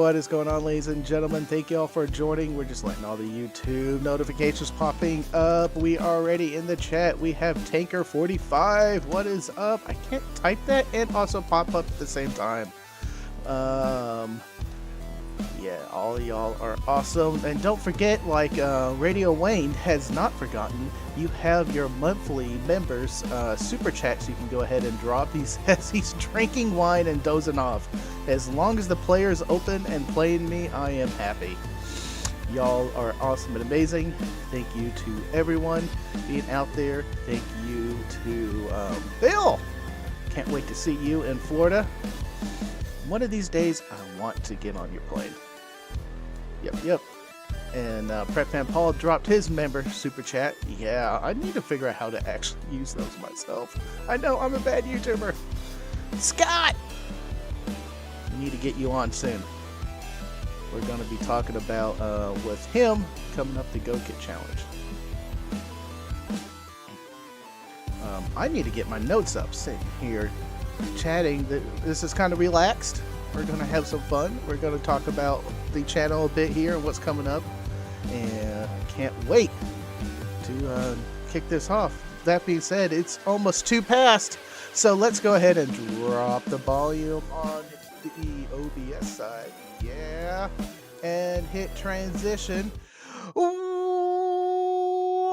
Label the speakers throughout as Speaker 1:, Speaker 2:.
Speaker 1: What is going on, ladies and gentlemen? Thank you all for joining. We're just letting all the YouTube notifications popping up. We are already in the chat. We have Tanker45. What is up? I can't type that and also pop up at the same time. Yeah, all y'all are awesome. And don't forget, like Radio Wayne has not forgotten, you have your monthly members super chats you can go ahead and drop. He's drinking wine and dozing off. As long as the player is open and playing me, I am happy. Y'all are awesome and amazing. Thank you to everyone being out there. Thank you to Bill. Can't wait to see you in Florida. One of these days, I want to get on your plane. Yep. And PrepHam Paul dropped his member super chat. Yeah, I need to figure out how to actually use those myself. I know, I'm a bad YouTuber. Scott! We need to get you on soon. We're going to be talking about, with him, coming up the Go Kit Challenge. I need to get my notes up, sitting here chatting. This is kind of relaxed. We're going to have some fun. We're going to talk about the channel a bit here and what's coming up. And can't wait to kick this off. That being said, it's almost 2 past. So let's go ahead and drop the volume on the OBS side. Yeah. And hit transition.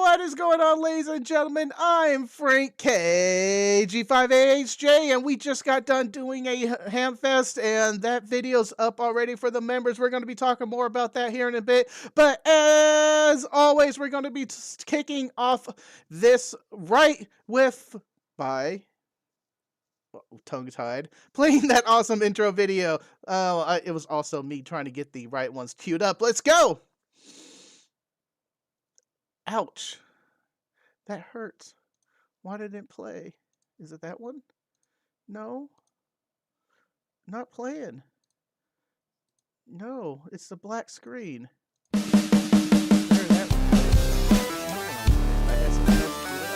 Speaker 1: What is going on, ladies and gentlemen? I'm Frank KG5AHJ, and we just got done doing a Hamfest, and that video's up already for the members. We're going to be talking more about that here in a bit, but as always, we're going to be kicking off this right with, tongue-tied, playing that awesome intro video. It was also me trying to get the right ones queued up. Let's go! Ouch. That hurts. Why did it play? Is it that one? No. Not playing. No, it's the black screen. There, that one. I had something else queued up.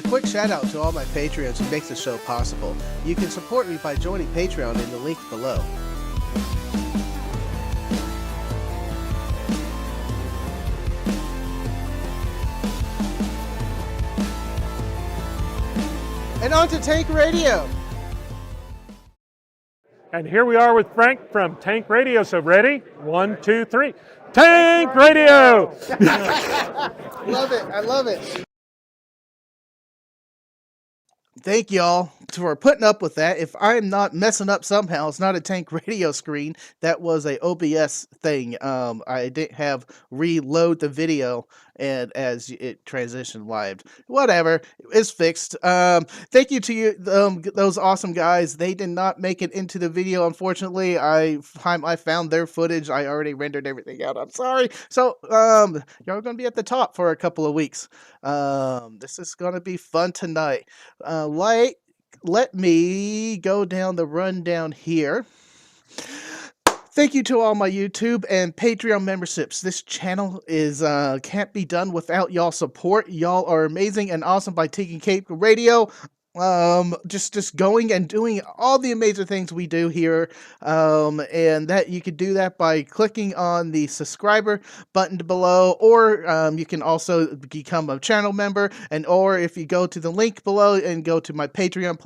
Speaker 1: Quick shout out to all my Patreons who makes the show possible. You can support me by joining Patreon in the link below. And on to Tank Radio.
Speaker 2: And here we are with Frank from Tank Radio. So ready? 1, 2, 3. Tank Radio!
Speaker 1: Love it. I love it. Thank y'all for putting up with that. If I'm not messing up somehow, it's not a Tank Radio screen. That was a OBS thing. I didn't have reload the video and as it transitioned live. Whatever, it's fixed. Thank you to you, those awesome guys. They did not make it into the video, unfortunately. I found their footage. I already rendered everything out. I'm sorry. So y'all are gonna be at the top for a couple of weeks. This is gonna be fun tonight. Let me go down the rundown here. Thank you to all my YouTube and Patreon memberships. This channel is can't be done without y'all support. Y'all are amazing and awesome by taking Cape Radio. Just going and doing all the amazing things we do here. And that you could do that by clicking on the subscriber button below, or you can also become a channel member, and or if you go to the link below and go to my Patreon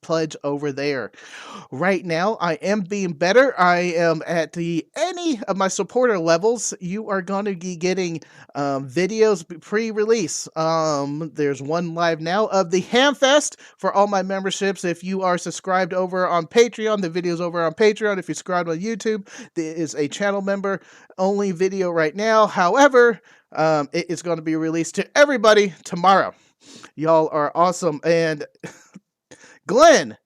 Speaker 1: pledge over there. Right now, I am being better. I am at any of my supporter levels. You are going to be getting videos pre-release. There's one live now of the Hamfest for all my memberships. If you are subscribed over on Patreon, the video's over on Patreon. If you're subscribed on YouTube, there is a channel member only video right now. However, it is going to be released to everybody tomorrow. Y'all are awesome. And Glenn,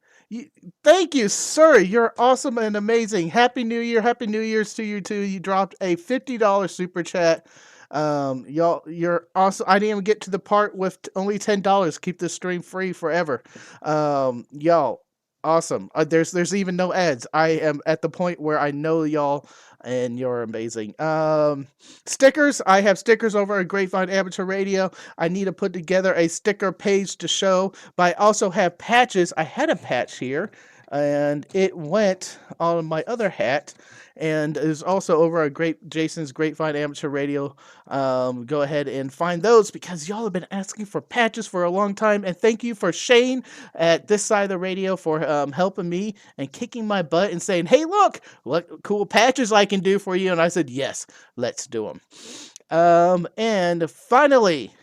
Speaker 1: thank you, sir. You're awesome and amazing. Happy New Year. Happy New Year's to you too. You dropped a $50 super chat. Y'all, you're awesome. I didn't even get to the part with only $10. Keep this stream free forever. Y'all, Awesome. There's even no ads. I am at the point where I know y'all, and you're amazing. Stickers. I have stickers over at Grapevine Amateur Radio. I need to put together a sticker page to show, but I also have patches. I had a patch here, and it went on my other hat, and is also over at Great Jason's Grapevine Amateur Radio. Go ahead and find those because y'all have been asking for patches for a long time, and thank you for Shane at this side of the radio for helping me and kicking my butt and saying, "Hey, look, what cool patches I can do for you." And I said, "Yes, let's do them." And finally,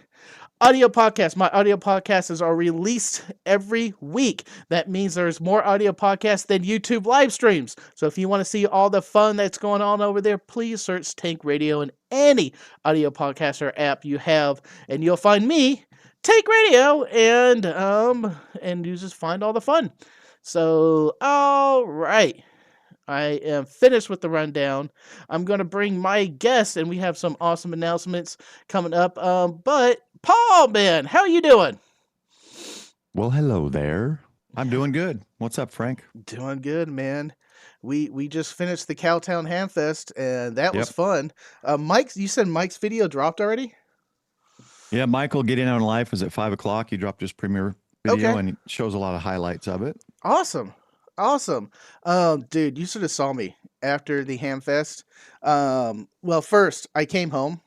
Speaker 1: audio podcasts. My audio podcasts are released every week. That means there's more audio podcasts than YouTube live streams. So if you want to see all the fun that's going on over there, please search Tank Radio in any audio podcaster app you have, and you'll find me, Tank Radio, and you just find all the fun. So, all right. I am finished with the rundown. I'm going to bring my guests, and we have some awesome announcements coming up. But Paul, man, how you doing?
Speaker 3: Well, hello there. I'm doing good. What's up, Frank?
Speaker 1: Doing good, man. We just finished the Cowtown Hamfest, and that was
Speaker 3: Yep.
Speaker 1: fun. Mike, you said Mike's video dropped already?
Speaker 3: Yeah, Michael Getting On Life was at 5 o'clock. He dropped his premiere video
Speaker 1: Okay.
Speaker 3: and it shows a lot of highlights of it.
Speaker 1: Awesome. Awesome. Dude, you should have saw me after the Hamfest. Well, first I came home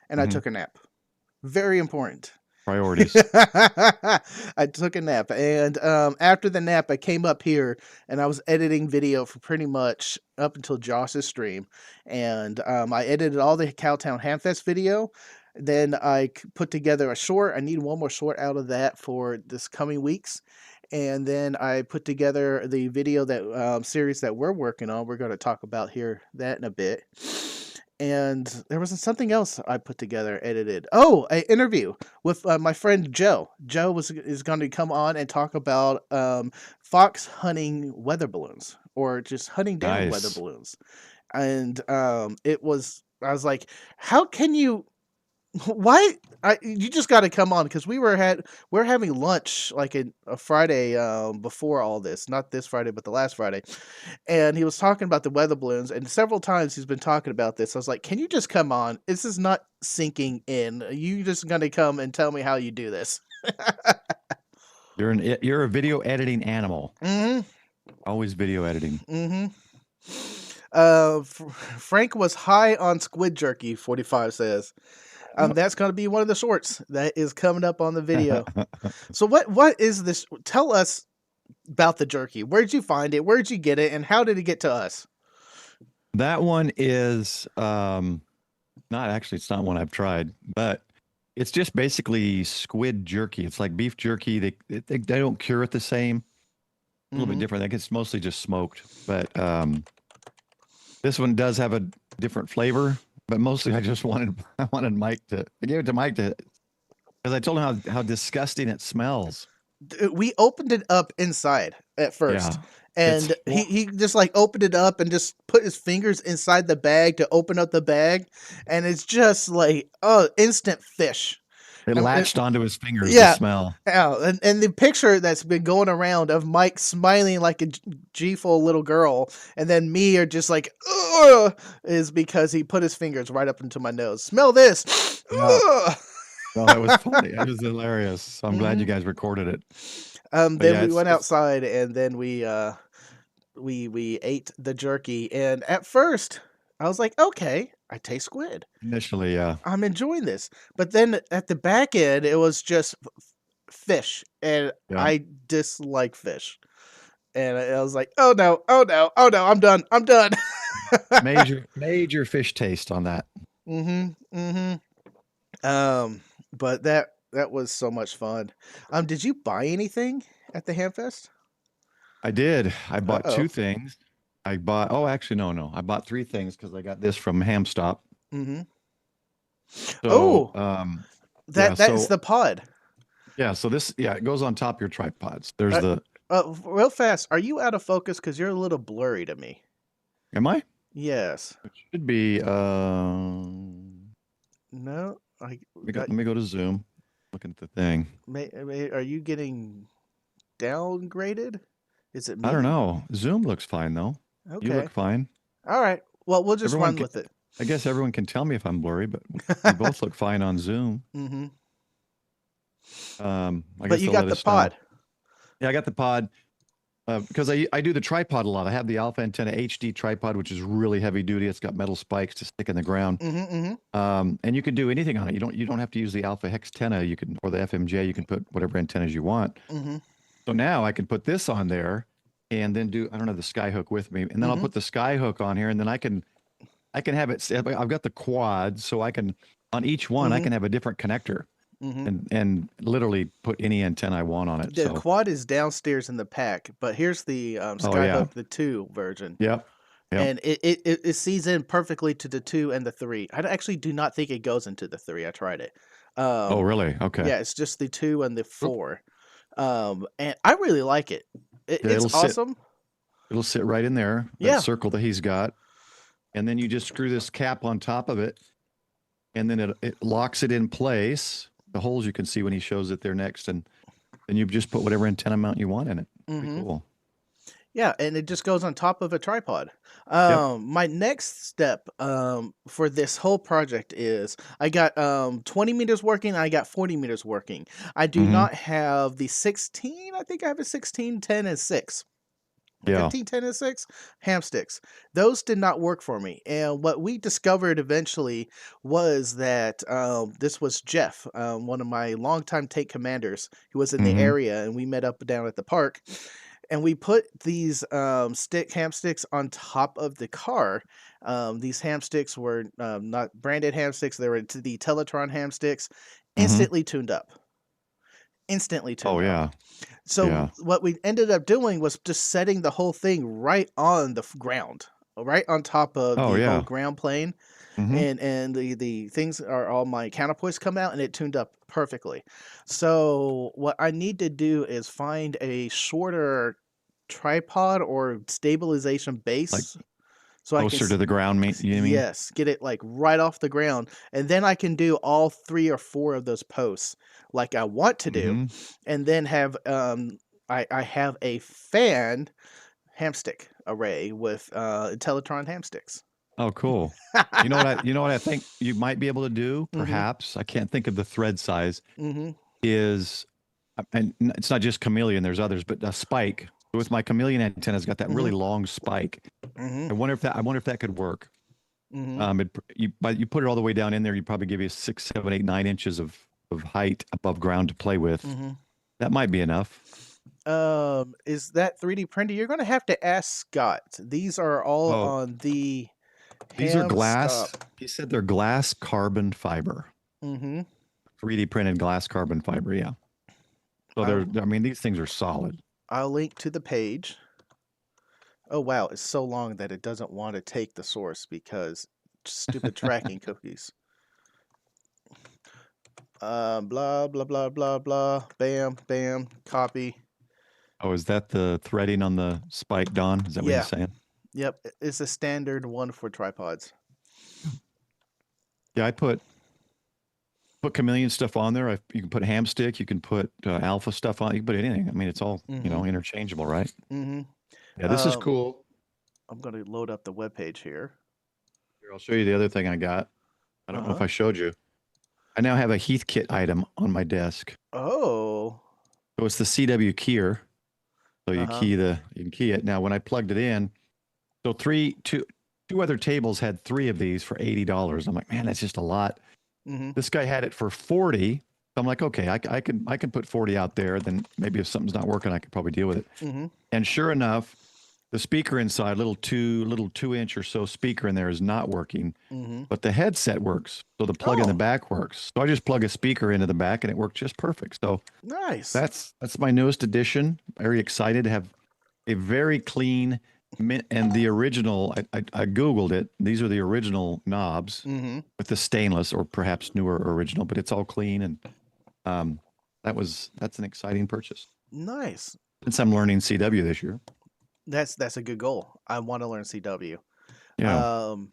Speaker 1: and I
Speaker 3: Mhm.
Speaker 1: took a nap. Very important.
Speaker 3: Priorities.
Speaker 1: I took a nap, and after the nap, I came up here and I was editing video for pretty much up until Josh's stream, and I edited all the Cowtown Hamfest video. Then I put together a short. I need one more short out of that for this coming weeks, and then I put together the video that series that we're working on. We're going to talk about here that in a bit. And there was something else I put together, edited. Oh, an interview with my friend Joe. Joe is going to come on and talk about fox hunting weather balloons, or just hunting down weather
Speaker 3: Nice.
Speaker 1: balloons. And it was, I was like, how can you? Why? You just got to come on because we're having lunch like a Friday before all this, not this Friday, but the last Friday, and he was talking about the weather balloons, and several times he's been talking about this. I was like, "Can you just come on? This is not sinking in. You just gonna come and tell me how you do this?"
Speaker 3: You're a video editing animal.
Speaker 1: Mm-hmm.
Speaker 3: Always video editing.
Speaker 1: Mm-hmm. Frank was high on squid jerky. 45 says. That's going to be one of the shorts that is coming up on the video. So what is this? Tell us about the jerky. Where'd you find it? Where'd you get it? And how did it get to us?
Speaker 3: That one is not actually, it's not one I've tried, but it's just basically squid jerky. It's like beef jerky. They don't cure it the same. A little bit different. I guess it's mostly just smoked, but this one does have a different flavor. But mostly, I wanted Mike to. I gave it to Mike to, because I told him how disgusting it smells.
Speaker 1: We opened it up inside at first, and he just like opened it up and just put his fingers inside the bag to open up the bag, and it's just like instant fish.
Speaker 3: It latched onto his fingers.
Speaker 1: Yeah.
Speaker 3: The smell.
Speaker 1: Yeah, and the picture that's been going around of Mike smiling like a G-full little girl, and then me are just like, ugh, is because he put his fingers right up into my nose. Smell this.
Speaker 3: Yeah. Well, that was funny. It was hilarious. So I'm glad you guys recorded it.
Speaker 1: Then we went outside, and then we ate the jerky, and at first I was like, okay, I taste squid.
Speaker 3: Initially, yeah.
Speaker 1: I'm enjoying this. But then at the back end, it was just fish, and I dislike fish. And I was like, oh no, I'm done.
Speaker 3: Major fish taste on that.
Speaker 1: But that was so much fun. Did you buy anything at the Hamfest?
Speaker 3: I did. I bought two things. I bought three things because I got this from Hamstop.
Speaker 1: Mm-hmm.
Speaker 3: So,
Speaker 1: that's the pod.
Speaker 3: Yeah, so it goes on top of your tripods. There's
Speaker 1: real fast. Are you out of focus? Because you're a little blurry to me.
Speaker 3: Am I?
Speaker 1: Yes.
Speaker 3: It should be.
Speaker 1: No.
Speaker 3: Let me go to Zoom. Looking at the thing.
Speaker 1: Are you getting downgraded? Is it
Speaker 3: I don't
Speaker 1: me?
Speaker 3: know. Zoom looks fine though. You look
Speaker 1: Okay.
Speaker 3: fine.
Speaker 1: All right. Well, we'll just
Speaker 3: Everyone
Speaker 1: run
Speaker 3: can,
Speaker 1: with it.
Speaker 3: I guess everyone can tell me if I'm blurry, but we both look fine on Zoom.
Speaker 1: Mm-hmm.
Speaker 3: I
Speaker 1: But
Speaker 3: guess
Speaker 1: you
Speaker 3: they'll let
Speaker 1: got the
Speaker 3: us know.
Speaker 1: pod.
Speaker 3: Yeah, I got the pod because I do the tripod a lot. I have the Alpha Antenna HD tripod, which is really heavy duty. It's got metal spikes to stick in the ground.
Speaker 1: Mm-hmm. Mm-hmm.
Speaker 3: And you can do anything on it. You don't have to use the Alpha Hex antenna. You can or the FMJ. You can put whatever antennas you want.
Speaker 1: Mm-hmm.
Speaker 3: So now I can put this on there, and then I don't have the Skyhook with me, and then I'll
Speaker 1: Mm-hmm.
Speaker 3: put the Skyhook on here, and then I can have it. I've got the quad, so I can on each one I
Speaker 1: Mm-hmm.
Speaker 3: can have a different connector,
Speaker 1: Mm-hmm.
Speaker 3: and literally put any antenna I want on it.
Speaker 1: The
Speaker 3: So
Speaker 1: quad is downstairs in the pack, but here's the
Speaker 3: oh yeah,
Speaker 1: Skyhook, the 2 version.
Speaker 3: yep, yep.
Speaker 1: And it sees in perfectly to the 2 and the 3. Actually do not think it goes into the 3. I tried it.
Speaker 3: Oh
Speaker 1: Um,
Speaker 3: really? Okay.
Speaker 1: yeah, it's just the 2 and the
Speaker 3: Oop.
Speaker 1: 4. And I really like it.
Speaker 3: Yeah,
Speaker 1: It's awesome.
Speaker 3: it'll sit right in there, that
Speaker 1: Yeah.
Speaker 3: circle that he's got, and then you just screw this cap on top of it, and then it locks it in place. The holes you can see when he shows it there next, and then you just put whatever antenna mount you want in it. Pretty
Speaker 1: Mm-hmm.
Speaker 3: cool.
Speaker 1: Yeah, and it just goes on top of a tripod.
Speaker 3: Yep.
Speaker 1: My next step for this whole project is I got 20 meters working, I got 40 meters working. I do
Speaker 3: Mm-hmm.
Speaker 1: not have the 16, I think I have a 16, 10, and 6.
Speaker 3: Yeah.
Speaker 1: 15, 10, and 6 ham sticks. Those did not work for me. And what we discovered eventually was that this was Jeff, one of my longtime take commanders, who was in the
Speaker 3: Mm-hmm.
Speaker 1: area, and we met up down at the park and we put these ham sticks on top of the car. These ham sticks were not branded ham sticks; they were the Teletron ham sticks,
Speaker 3: Mm-hmm.
Speaker 1: instantly tuned up. Instantly
Speaker 3: Oh
Speaker 1: tuned up.
Speaker 3: yeah.
Speaker 1: So
Speaker 3: Yeah.
Speaker 1: what we ended up doing was just setting the whole thing right on the ground, right on top of
Speaker 3: Oh
Speaker 1: the whole
Speaker 3: yeah.
Speaker 1: ground plane,
Speaker 3: Mm-hmm.
Speaker 1: and the things are all my counterpoints come out and it tuned up perfectly. So what I need to do is find a shorter tripod or stabilization
Speaker 3: Like
Speaker 1: base so I can
Speaker 3: closer to the ground, you mean?
Speaker 1: yes, get it like right off the ground, and then I can do all 3 or 4 of those posts like I want to do,
Speaker 3: Mm-hmm.
Speaker 1: and then have I have a fan hamstick array with Teletron hamsticks.
Speaker 3: Oh, cool. You know what I think you might be able to do,
Speaker 1: Mhm.
Speaker 3: perhaps. I can't think of the thread size,
Speaker 1: Mhm.
Speaker 3: is and it's not just chameleon, there's others, but a spike. With my chameleon antenna's got that really
Speaker 1: Mhm.
Speaker 3: long spike.
Speaker 1: Mhm.
Speaker 3: I wonder if that could work.
Speaker 1: Mhm.
Speaker 3: But you put it all the way down in there, you probably give you 6, 7, 8, 9 inches of height above ground to play with.
Speaker 1: Mhm.
Speaker 3: That might be enough.
Speaker 1: Is that 3D printed? You're gonna have to ask Scott. These are all
Speaker 3: Oh,
Speaker 1: on the
Speaker 3: these are
Speaker 1: ham
Speaker 3: glass.
Speaker 1: stop.
Speaker 3: He said they're glass carbon fiber,
Speaker 1: Mhm.
Speaker 3: 3D printed glass carbon fiber. Yeah. So
Speaker 1: I'll
Speaker 3: I mean, these things are solid.
Speaker 1: I'll link to the page. Oh wow, it's so long that it doesn't want to take the source because stupid tracking cookies. Blah blah blah blah blah. Bam bam. Copy.
Speaker 3: Oh, is that the threading on the spike, Don? Is that what he's
Speaker 1: Yeah.
Speaker 3: saying?
Speaker 1: Yep. It's a standard one for tripods.
Speaker 3: Yeah, I put chameleon stuff on there. You can put ham stick. You can put alpha stuff on. You can put anything. I mean, it's all
Speaker 1: Mhm.
Speaker 3: interchangeable, right?
Speaker 1: Mhm.
Speaker 3: Yeah, this is
Speaker 1: Um,
Speaker 3: cool.
Speaker 1: I'm gonna load up the web page here.
Speaker 3: Here, I'll show you the other thing I got. I don't know if
Speaker 1: Uh-huh.
Speaker 3: I showed you. I now have a Heathkit item on my desk.
Speaker 1: Oh.
Speaker 3: So it's the CW keyer. So
Speaker 1: Uh-huh.
Speaker 3: you can key it. Now, when I plugged it in, so two other tables had 3 of these for $80. I'm like, man, that's just a lot.
Speaker 1: Mhm.
Speaker 3: This guy had it for 40. I'm like, okay, I can put 40 out there. Then maybe if something's not working, I could probably deal with it.
Speaker 1: Mhm.
Speaker 3: And sure enough, the speaker inside, little 2-inch or so speaker in there is not working,
Speaker 1: Mhm.
Speaker 3: but the headset works. So the plug in the
Speaker 1: Oh,
Speaker 3: back works. So I just plug a speaker into the back and it worked just perfect. So
Speaker 1: nice.
Speaker 3: that's my newest addition. Very excited to have a very clean and the original. I Googled it. These are the original knobs
Speaker 1: Mhm.
Speaker 3: with the stainless or perhaps newer original, but it's all clean and um, that's an exciting purchase.
Speaker 1: Nice.
Speaker 3: Since I'm learning CW this year.
Speaker 1: That's a good goal. I want to learn CW.
Speaker 3: Yeah.
Speaker 1: Um,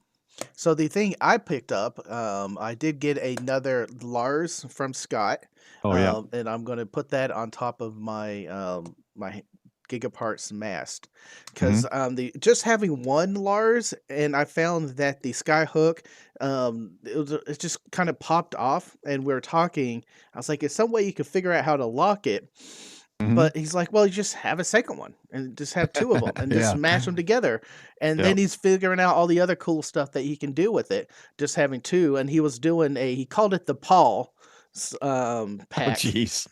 Speaker 1: so the thing I picked up, I did get another Lars from Scott,
Speaker 3: Oh yeah.
Speaker 1: and I'm going to put that on top of my my gigaparts mast,
Speaker 3: Hmm.
Speaker 1: because the just having one Lars, and I found that the skyhook, it just kind of popped off, and we were talking. I was like, "Is some way you could figure out how to lock it?"
Speaker 3: Hmm.
Speaker 1: But he's like, "Well, you just have a second one and just have two of them and just
Speaker 3: Yeah.
Speaker 1: smash them together." And then
Speaker 3: Yep.
Speaker 1: he's figuring out all the other cool stuff that he can do with it, just having two. And he was doing he called it the Paul
Speaker 3: Oh,
Speaker 1: pack.
Speaker 3: jeez.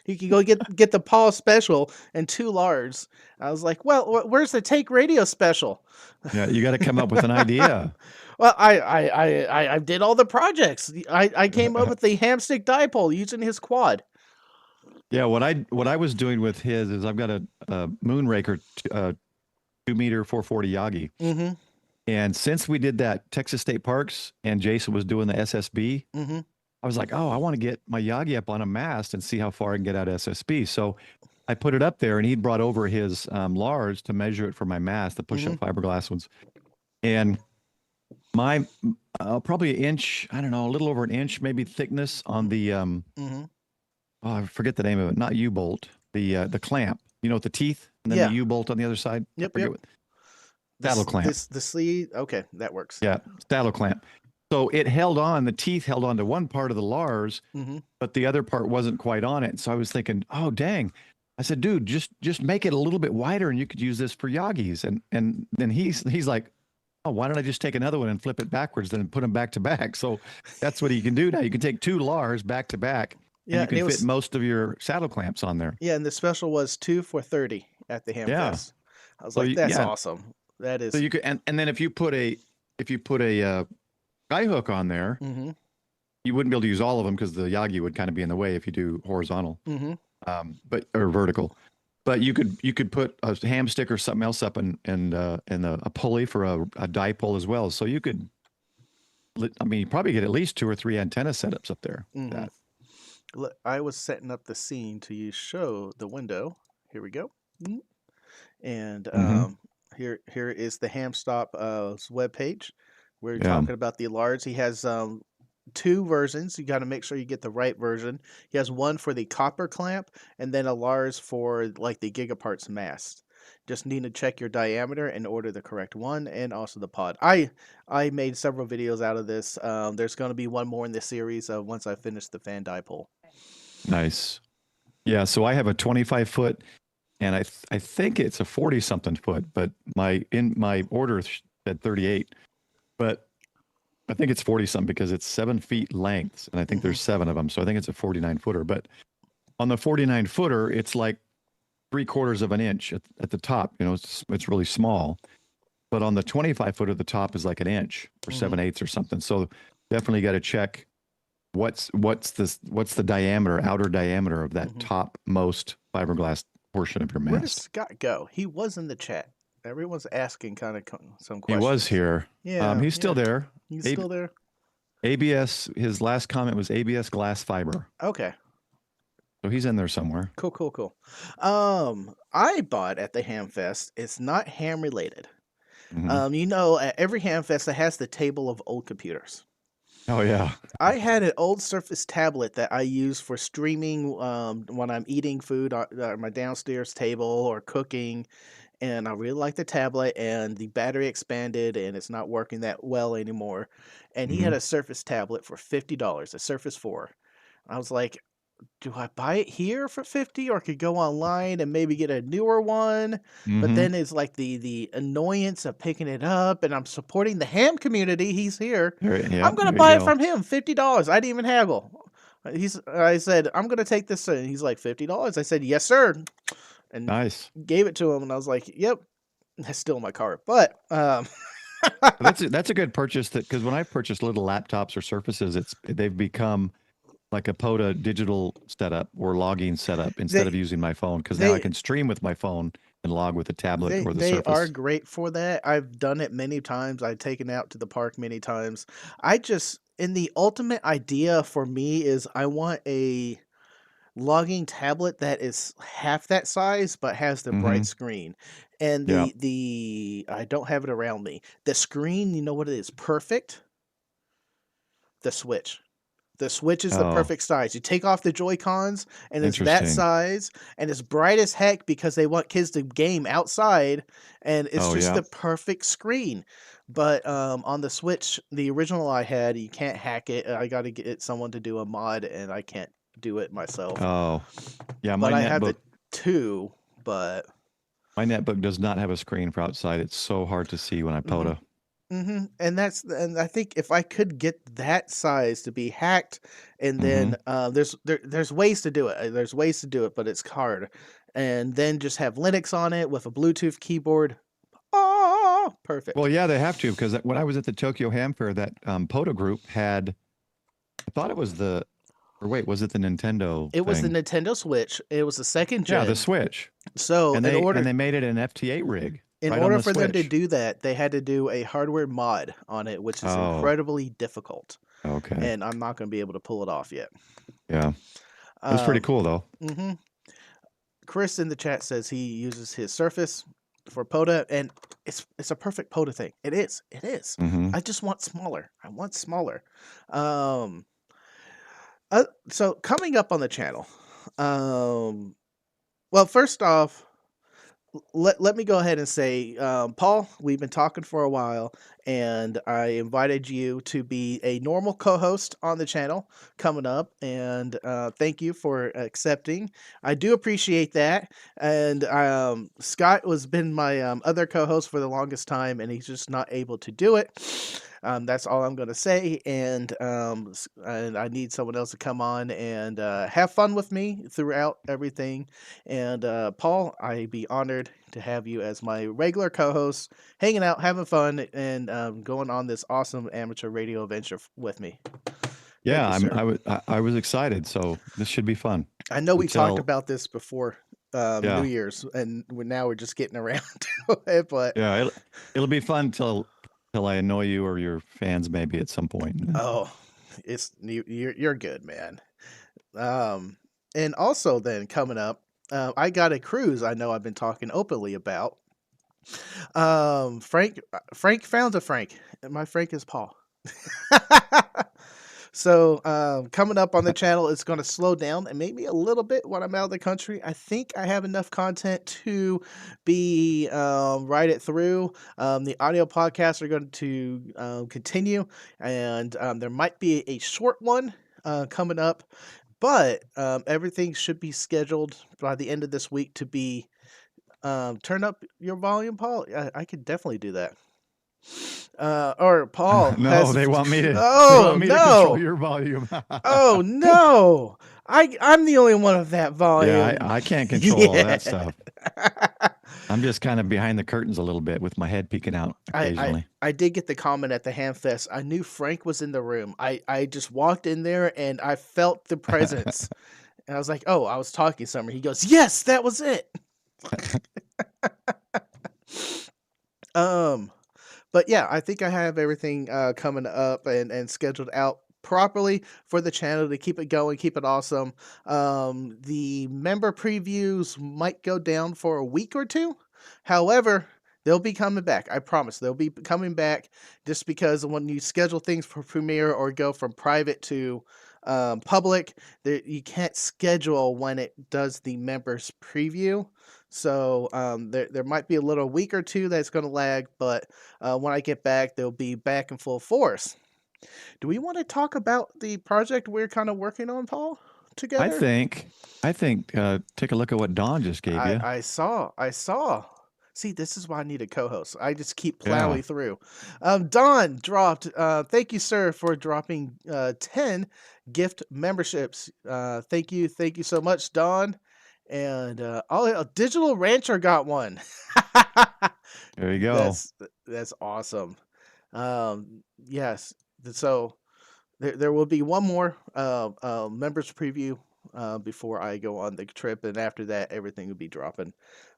Speaker 1: You can go get the Paul special and two Lars. I was like, "Well, where's the Take Radio special?"
Speaker 3: Yeah, you got to come up with an idea.
Speaker 1: Well, I did all the projects. I came up with the hamstick dipole using his quad.
Speaker 3: Yeah, what I was doing with his is I've got a Moonraker 2 meter 440 Yagi,
Speaker 1: Mm-hmm.
Speaker 3: and since we did that Texas State Parks and Jason was doing the SSB,
Speaker 1: Mm-hmm.
Speaker 3: I was like, oh, I want to get my Yagi up on a mast and see how far I can get out of SSB. So I put it up there, and he brought over his Lars to measure it for my mast, the push-up fiberglass ones, and my probably an inch, I don't know, a little over an inch, maybe thickness on the
Speaker 1: Mm-hmm.
Speaker 3: oh, I forget the name of it. Not U-bolt, the clamp. You know, with the teeth, and then the
Speaker 1: Yeah.
Speaker 3: U-bolt on the other side. I
Speaker 1: Yep.
Speaker 3: forget
Speaker 1: Yep.
Speaker 3: what saddle clamp.
Speaker 1: The sleeve. Okay, that works.
Speaker 3: Yeah, saddle clamp. So it held on. The teeth held on to one part of the Lars,
Speaker 1: Mm-hmm.
Speaker 3: but the other part wasn't quite on it. So I was thinking, oh dang. I said, dude, just make it a little bit wider, and you could use this for Yagis. And then he's like, oh, why don't I just take another one and flip it backwards, then put them back to back? So that's what you can do now. You can take two Lars back to back, and
Speaker 1: Yeah,
Speaker 3: you
Speaker 1: and
Speaker 3: can
Speaker 1: it
Speaker 3: fit
Speaker 1: was
Speaker 3: most of your saddle clamps on there.
Speaker 1: yeah, and the special was 2 for 30 at the
Speaker 3: Yeah.
Speaker 1: Hamfest. I was
Speaker 3: So
Speaker 1: like, "That's
Speaker 3: yeah,
Speaker 1: awesome." That
Speaker 3: so
Speaker 1: is.
Speaker 3: you could, and then if you put a guy hook on there,
Speaker 1: Mm-hmm.
Speaker 3: you wouldn't be able to use all of them because the Yagi would kind of be in the way if you do horizontal,
Speaker 1: Mm-hmm.
Speaker 3: but or vertical. But you could put a ham stick or something else up and a pulley for a dipole as well. So you could, I mean, you probably get at least 2 or 3 antenna setups up there.
Speaker 1: Mm-hmm.
Speaker 3: That
Speaker 1: I was setting up the scene to show the window. Here we go. Mm. And
Speaker 3: hmm
Speaker 1: here is the Hamstop webpage. We're
Speaker 3: Yeah.
Speaker 1: talking about the large. He has two versions. You got to make sure you get the right version. He has one for the copper clamp and then a Lars for like the gigaparts mast. Just need to check your diameter and order the correct one and also the pod. I made several videos out of this. There's going to be one more in this series once I finish the fan dipole.
Speaker 3: Nice. Yeah. So I have a 25 foot, and I think it's a 40 something foot, but my order said 38, but I think it's 40 something because it's 7 feet lengths, and I think there's 7 of them. So I think it's a 49 footer. But on the 49 footer, it's like 3/4 of an inch at the top. You know, it's really small. But on the 25 footer, the top is like an inch or 7/8 or something. So definitely got to check what's the diameter, outer diameter of that topmost fiberglass portion of your
Speaker 1: Where does
Speaker 3: mast.
Speaker 1: Scott go? He was in the chat. Everyone's asking kind of some
Speaker 3: He
Speaker 1: questions.
Speaker 3: was here.
Speaker 1: Yeah,
Speaker 3: He's still there.
Speaker 1: He's still there.
Speaker 3: ABS. His last comment was ABS glass fiber.
Speaker 1: Okay.
Speaker 3: So he's in there somewhere.
Speaker 1: Cool. I bought at the Hamfest. It's not ham related.
Speaker 3: Mhm.
Speaker 1: At every Hamfest, it has the table of old computers.
Speaker 3: Oh yeah.
Speaker 1: I had an old Surface tablet that I use for streaming when I'm eating food on my downstairs table or cooking. And I really like the tablet, and the battery expanded, and it's not working that well anymore. And he had
Speaker 3: Mhm.
Speaker 1: a Surface tablet for $50, a Surface 4. I was like, do I buy it here for 50 or could go online and maybe get a newer one? But
Speaker 3: Mhm.
Speaker 1: then it's like the annoyance of picking it up, and I'm supporting the ham community. He's here. I'm
Speaker 3: Yep.
Speaker 1: gonna
Speaker 3: There you
Speaker 1: buy it
Speaker 3: go.
Speaker 1: from him, $50. I didn't even haggle. I said, I'm gonna take this, and he's like, $50. I said, yes, sir, and
Speaker 3: Nice.
Speaker 1: gave it to him, and I was like, yep, that's still in my cart. But
Speaker 3: That's a good purchase because when I purchase little laptops or Surfaces, they've become like a POTA digital setup or logging setup instead
Speaker 1: they
Speaker 3: of using my phone because now I
Speaker 1: they
Speaker 3: can stream with my phone and log with the tablet or the
Speaker 1: they are
Speaker 3: Surface.
Speaker 1: great for that. I've done it many times. I've taken out to the park many times. I just and the ultimate idea for me is I want a logging tablet that is half that size but has the bright
Speaker 3: Hmm.
Speaker 1: screen. And
Speaker 3: Yeah.
Speaker 1: the I don't have it around me. The screen, you know what it is? Perfect. The Switch. The Switch is the
Speaker 3: Oh,
Speaker 1: perfect size. You take off the Joy-Cons, and it's that
Speaker 3: interesting.
Speaker 1: size, and it's bright as heck because they want kids to game outside, and it's
Speaker 3: Oh,
Speaker 1: just
Speaker 3: yeah.
Speaker 1: the perfect screen. But on the Switch, the original I had, you can't hack it. I got to get someone to do a mod, and I can't do it myself.
Speaker 3: Oh, yeah.
Speaker 1: But I have the 2, but
Speaker 3: My netbook does not have a screen for outside. It's so hard to see when I
Speaker 1: mhm.
Speaker 3: POTA.
Speaker 1: And I think if I could get that size to be hacked, and
Speaker 3: Mm-hmm.
Speaker 1: then there's ways to do it. There's ways to do it, but it's hard. And then just have Linux on it with a Bluetooth keyboard. Oh, perfect.
Speaker 3: Well, yeah, they have to because when I was at the Tokyo Ham Fair, that POTA group had. I thought it was the. Or wait, was it the Nintendo
Speaker 1: It was the
Speaker 3: thing?
Speaker 1: Nintendo Switch. It was the second
Speaker 3: Yeah, the
Speaker 1: gen.
Speaker 3: Switch,
Speaker 1: So
Speaker 3: and they made it an FT8 rig
Speaker 1: in
Speaker 3: right on
Speaker 1: order
Speaker 3: the
Speaker 1: for them to
Speaker 3: Switch.
Speaker 1: do that, they had to do a hardware mod on it, which is
Speaker 3: Oh,
Speaker 1: incredibly difficult.
Speaker 3: okay.
Speaker 1: And I'm not going to be able to pull it off yet.
Speaker 3: Yeah, it was pretty cool though.
Speaker 1: hmm Chris in the chat says he uses his Surface for POTA, and it's a perfect POTA thing. It is. It is.
Speaker 3: Mm-hmm.
Speaker 1: I just want smaller. I want smaller. Um, so coming up on the channel, well, first off, let me go ahead and say, Paul, we've been talking for a while, and I invited you to be a normal co-host on the channel coming up, and thank you for accepting. I do appreciate that. And Scott was been my other co-host for the longest time, and he's just not able to do it. That's all I'm going to say, and I need someone else to come on and have fun with me throughout everything. And Paul, I'd be honored to have you as my regular co-host, hanging out, having fun, and going on this awesome amateur radio adventure with me. Thank
Speaker 3: Yeah,
Speaker 1: you, sir.
Speaker 3: I was excited, so this should be fun.
Speaker 1: I know we talked
Speaker 3: Until
Speaker 1: about this before New
Speaker 3: yeah,
Speaker 1: Year's, and we're just getting around to it. But
Speaker 3: yeah, it'll be fun till I annoy you or your fans maybe at some point.
Speaker 1: oh, you're good, man. And also then coming up, I got a cruise. I know I've been talking openly about. Frank found a Frank, and my Frank is Paul. So coming up on the channel, it's going to slow down and maybe a little bit when I'm out of the country. I think I have enough content to be ride it through. The audio podcasts are going to continue, and there might be a short one coming up, but everything should be scheduled by the end of this week to be. Turn up your volume, Paul. I could definitely do that. Or Paul
Speaker 3: No,
Speaker 1: has.
Speaker 3: they want me to
Speaker 1: Oh
Speaker 3: control
Speaker 1: no!
Speaker 3: your volume.
Speaker 1: Oh no! I'm the only one of that
Speaker 3: Yeah,
Speaker 1: volume.
Speaker 3: I can't control all
Speaker 1: Yeah.
Speaker 3: that stuff. I'm just kind of behind the curtains a little bit with my head peeking out occasionally.
Speaker 1: I did get the comment at the Hamfest. I knew Frank was in the room. I just walked in there and I felt the presence. And I was like, oh, I was talking somewhere. He goes, yes, that was it. But yeah, I think I have everything coming up and scheduled out properly for the channel to keep it going, keep it awesome. The member previews might go down for a week or two. However, they'll be coming back. I promise they'll be coming back, just because when you schedule things for premiere or go from private to public, you can't schedule when it does the members preview. So there might be a little week or two that's going to lag, but when I get back, they'll be back in full force. Do we want to talk about the project we're kind of working on, Paul,
Speaker 3: I
Speaker 1: together?
Speaker 3: think, take a look at what Don just gave you.
Speaker 1: I saw. See, this is why I need a co-host. I just keep
Speaker 3: Yeah.
Speaker 1: plowing through. Don dropped. Thank you, sir, for dropping 10 gift memberships. Thank you so much, Don. And Digital Rancher got one.
Speaker 3: There you go.
Speaker 1: That's awesome. Yes. So there will be one more members preview before I go on the trip, and after that, everything will be dropping.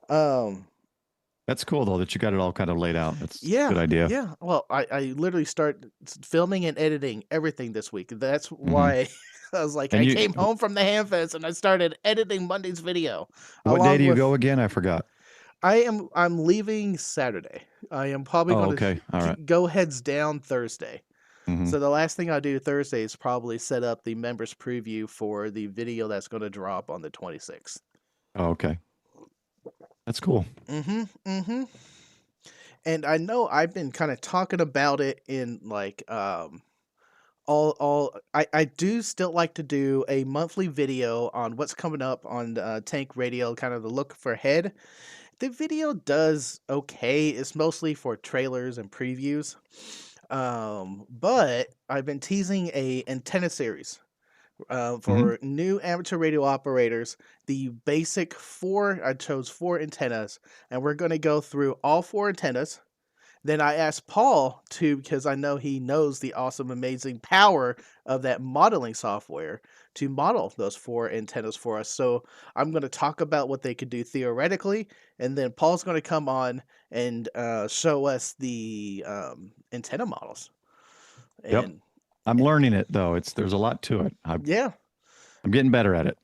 Speaker 3: That's cool though that you got it all kind of laid out. That's
Speaker 1: Yeah,
Speaker 3: a good idea.
Speaker 1: yeah. Well, I literally start filming and editing everything this week. That's why I was like,
Speaker 3: And
Speaker 1: I came home from the Hamfest and I started editing Monday's video.
Speaker 3: What day do you go again? I forgot.
Speaker 1: I'm leaving Saturday. I am probably
Speaker 3: Oh,
Speaker 1: going
Speaker 3: okay. All
Speaker 1: to
Speaker 3: right.
Speaker 1: go heads down Thursday.
Speaker 3: Hmm.
Speaker 1: So the last thing I do Thursday is probably set up the members preview for the video that's going to drop on the 26th.
Speaker 3: Oh, okay. That's cool.
Speaker 1: Mm-hmm. Mm-hmm. And I know I've been kind of talking about it in like all I do still like to do a monthly video on what's coming up on Tank Radio, kind of the look for ahead. The video does okay. It's mostly for trailers and previews. But I've been teasing a antenna series
Speaker 3: Hmm.
Speaker 1: for new amateur radio operators. The basic four, I chose four antennas, and we're going to go through all four antennas. Then I asked Paul to, because I know he knows the awesome, amazing power of that modeling software, to model those four antennas for us. So I'm going to talk about what they could do theoretically, and then Paul's going to come on and show us the antenna models.
Speaker 3: Yep.
Speaker 1: And
Speaker 3: I'm learning it though. There's a lot to it.
Speaker 1: yeah,
Speaker 3: I'm getting better at it.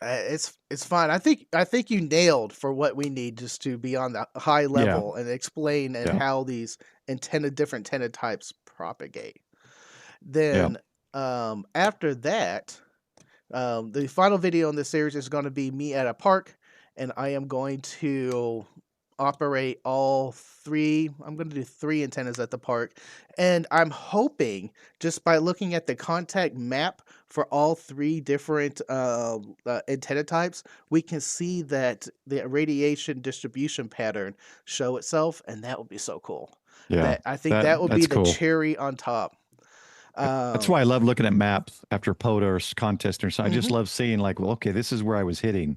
Speaker 1: it's fine. I think you nailed for what we need, just to be on the high
Speaker 3: Yeah.
Speaker 1: level and explain and
Speaker 3: Yeah.
Speaker 1: how these different antenna types propagate.
Speaker 3: Yeah.
Speaker 1: Then after that, the final video in this series is going to be me at a park, and I am going to operate all three. I'm going to do three antennas at the park, and I'm hoping, just by looking at the contact map for all three different antenna types, we can see that the radiation distribution pattern show itself, and that would be so cool.
Speaker 3: Yeah.
Speaker 1: That I think that would be
Speaker 3: That's
Speaker 1: the
Speaker 3: cool.
Speaker 1: cherry on top.
Speaker 3: That's
Speaker 1: Um,
Speaker 3: why I love looking at maps after POTA or contest or something. I just
Speaker 1: mhm,
Speaker 3: love seeing like, well, okay, this is where I was hitting.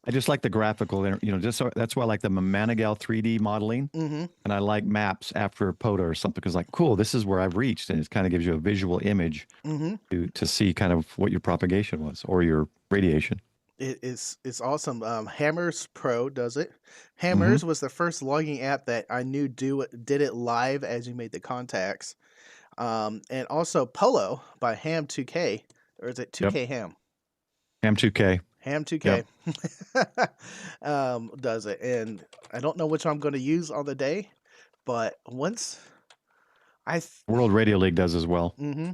Speaker 3: I just like the graphical, just so that's why I like the Manigal 3D modeling,
Speaker 1: mhm,
Speaker 3: and I like maps after POTA or something because like, cool, this is where I've reached, and it kind of gives you a visual image
Speaker 1: mhm.
Speaker 3: to see kind of what your propagation was or your radiation.
Speaker 1: It's awesome. Hammers Pro does it.
Speaker 3: Hmm.
Speaker 1: Hammers was the first logging app that I knew did it live as you made the contacts. And also Polo by Ham 2K, or is it
Speaker 3: Yep.
Speaker 1: 2K Ham?
Speaker 3: Ham 2K.
Speaker 1: Ham
Speaker 3: Yep.
Speaker 1: 2K does it, and I don't know which I'm going to use on the day, but once I,
Speaker 3: World Radio League does as well.
Speaker 1: mm-hmm,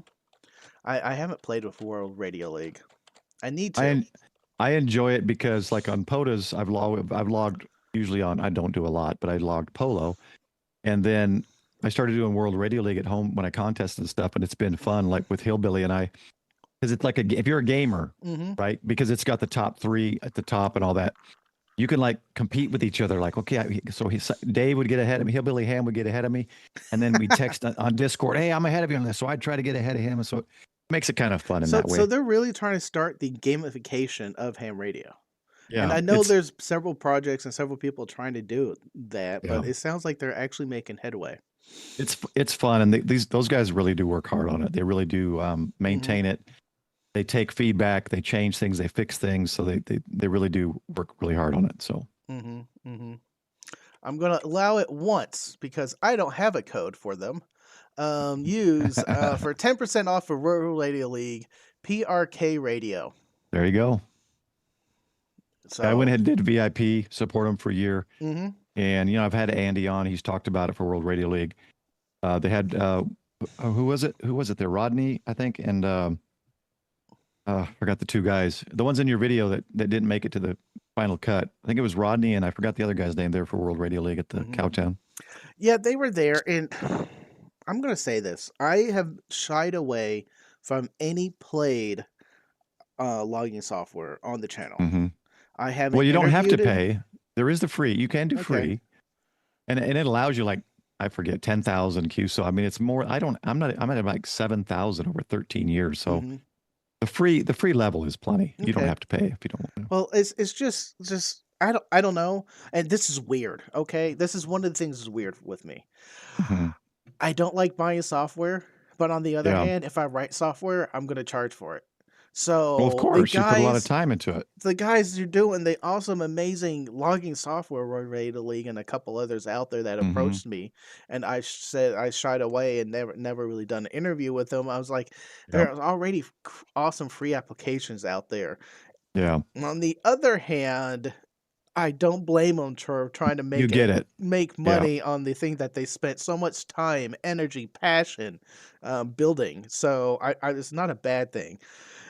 Speaker 1: I haven't played with World Radio League. I need
Speaker 3: I
Speaker 1: to.
Speaker 3: en- I enjoy it because like on POTAs, I've logged usually on I don't do a lot, but I logged Polo, and then I started doing World Radio League at home when I contest and stuff, and it's been fun like with Hillbilly and I because it's like if you're a gamer,
Speaker 1: Mm-hmm.
Speaker 3: right? Because it's got the top three at the top and all that. You can like compete with each other. Like, okay, Dave would get ahead of me, Hillbilly Ham would get ahead of me, and then we text on Discord, "Hey, I'm ahead of you on this." So I'd try to get ahead of him, and so it makes it kind of fun in
Speaker 1: So
Speaker 3: that
Speaker 1: so
Speaker 3: way.
Speaker 1: they're really trying to start the gamification of ham radio. And
Speaker 3: Yeah,
Speaker 1: I know there's several projects and several people trying to do that,
Speaker 3: yeah,
Speaker 1: but it sounds like they're actually making headway.
Speaker 3: it's fun, and those guys really do work hard on it. They really do
Speaker 1: Hmm.
Speaker 3: maintain it. They take feedback, they change things, they fix things, so they really do work really hard on it. So
Speaker 1: Hmm. Hmm. I'm gonna allow it once because I don't have a code for them. Use for 10% off for Rural Radio League, PRK Radio.
Speaker 3: there you go. I went
Speaker 1: So,
Speaker 3: ahead and did VIP, support them for a year.
Speaker 1: hmm,
Speaker 3: And, I've had Andy on. He's talked about it for World Radio League. They had, who was it? Who was it there? Rodney, I think. And forgot the two guys. The ones in your video that didn't make it to the final cut. I think it was Rodney, and I forgot the other guy's name there for World Radio League at the
Speaker 1: hmm,
Speaker 3: Cowtown.
Speaker 1: yeah, they were there, and I'm gonna say this: I have shied away from any played logging software on the channel.
Speaker 3: Hmm.
Speaker 1: I haven't
Speaker 3: Well, you don't have to
Speaker 1: interviewed it.
Speaker 3: pay. There is the free. You can do
Speaker 1: Okay.
Speaker 3: free, and it allows you like I forget 10,000 Q. So I mean, it's more. I'm at like 7,000 over 13 years. So
Speaker 1: Hmm.
Speaker 3: the free level is plenty. You don't
Speaker 1: Okay.
Speaker 3: have to pay if you don't want
Speaker 1: Well, it's just I don't know, and this is weird. Okay, this is one of the things that's weird with me.
Speaker 3: to. Hmm.
Speaker 1: I don't like buying software, but on the other
Speaker 3: Yeah.
Speaker 1: hand, if I write software, I'm gonna charge for it.
Speaker 3: Well, of
Speaker 1: So
Speaker 3: course, you put a lot of time into it.
Speaker 1: the guys who are doing the awesome, amazing logging software, Roy Raider League, and a couple others out there that
Speaker 3: Hmm.
Speaker 1: approached me, and said I shied away and never really done an interview with them. I was like, there
Speaker 3: Yep.
Speaker 1: are already awesome free applications out there.
Speaker 3: Yeah.
Speaker 1: On the other hand, I don't blame them for trying to
Speaker 3: You get it.
Speaker 1: make
Speaker 3: Yeah.
Speaker 1: money on the thing that they spent so much time, energy, passion building. So it's not a bad thing.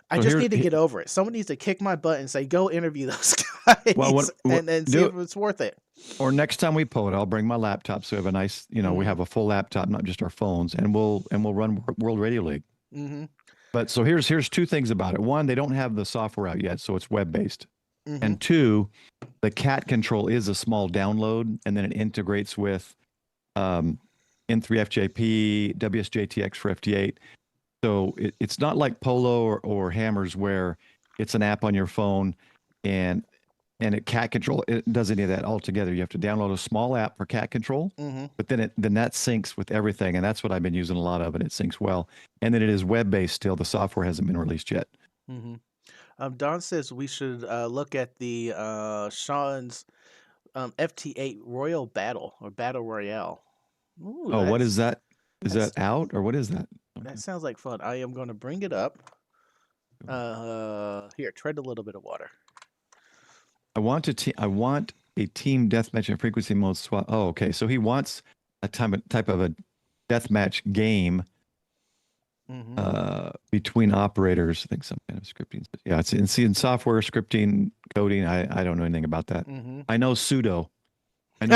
Speaker 1: I
Speaker 3: So
Speaker 1: just
Speaker 3: here's
Speaker 1: need to get over it. Someone needs to kick my butt and say, "Go interview those guys,"
Speaker 3: what
Speaker 1: and see
Speaker 3: do
Speaker 1: if it's worth it.
Speaker 3: or next time we pull it, I'll bring my laptop so we have a nice, we
Speaker 1: Hmm.
Speaker 3: have a full laptop, not just our phones, and we'll run World Radio League.
Speaker 1: Hmm.
Speaker 3: But so here's two things about it. One, they don't have the software out yet, so it's web based.
Speaker 1: Hmm.
Speaker 3: And two, the cat control is a small download, and then it integrates with um, N3FJP, WSJTX for FT8. So it's not like Polo or Hammers where it's an app on your phone and it cat control. It does any of that altogether. You have to download a small app for cat control,
Speaker 1: Hmm.
Speaker 3: but then that syncs with everything, and that's what I've been using a lot of, and it syncs well. And then it is web based still. The software hasn't been released yet.
Speaker 1: Hmm. Don says we should look at the Sean's FT8 Royal Battle or Battle Royale. Ooh,
Speaker 3: Oh, what is that? Is
Speaker 1: that's
Speaker 3: that out or what is that?
Speaker 1: that
Speaker 3: Okay.
Speaker 1: sounds like fun. I am going to bring it up. Here, tread a little bit of water.
Speaker 3: I want a team deathmatch and frequency mode swap. Oh, okay. So he wants a type of a deathmatch game
Speaker 1: Hmm.
Speaker 3: between operators. I think some kind of scripting. But yeah, it's in software scripting, coding. I don't know anything about that.
Speaker 1: Hmm.
Speaker 3: I know sudo. I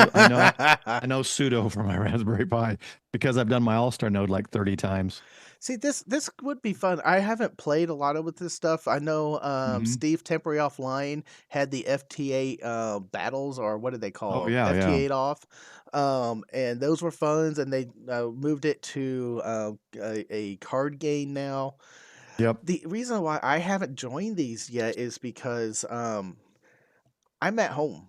Speaker 3: know sudo for my Raspberry Pi because I've done my All-Star node like 30 times.
Speaker 1: See, this would be fun. I haven't played a lot of with this stuff. I know
Speaker 3: Hmm.
Speaker 1: Steve Temporary Offline had the FT8 battles, or what did they
Speaker 3: Oh
Speaker 1: call them?
Speaker 3: yeah, yeah.
Speaker 1: FT8 off, and those were fun. And they moved it to a card game now.
Speaker 3: Yep.
Speaker 1: The reason why I haven't joined these yet is because I'm at home.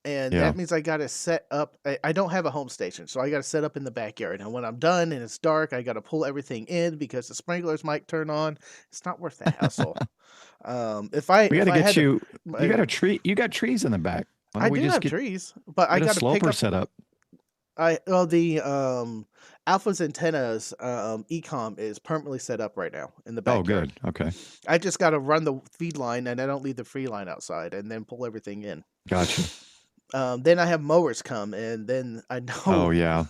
Speaker 1: And
Speaker 3: Yeah.
Speaker 1: that means I got to set up. I don't have a home station, so I got to set up in the backyard. And when I'm done and it's dark, I got to pull everything in because the sprinklers might turn on. It's not worth the hassle.
Speaker 3: We got
Speaker 1: If
Speaker 3: to
Speaker 1: I
Speaker 3: get
Speaker 1: had to,
Speaker 3: you. You
Speaker 1: uh,
Speaker 3: got a tree. You got trees in the back. Why
Speaker 1: I
Speaker 3: don't we
Speaker 1: do
Speaker 3: just
Speaker 1: have
Speaker 3: get
Speaker 1: trees, but I
Speaker 3: get a
Speaker 1: got to pick
Speaker 3: sloper
Speaker 1: up.
Speaker 3: set up?
Speaker 1: The Alpha's antennas ecom is permanently set up right now in the
Speaker 3: Oh,
Speaker 1: backyard.
Speaker 3: good. Okay.
Speaker 1: I just got to run the feed line, and I don't leave the free line outside, and then pull everything in.
Speaker 3: Gotcha.
Speaker 1: Then I have mowers come, and then I
Speaker 3: Oh
Speaker 1: know
Speaker 3: yeah.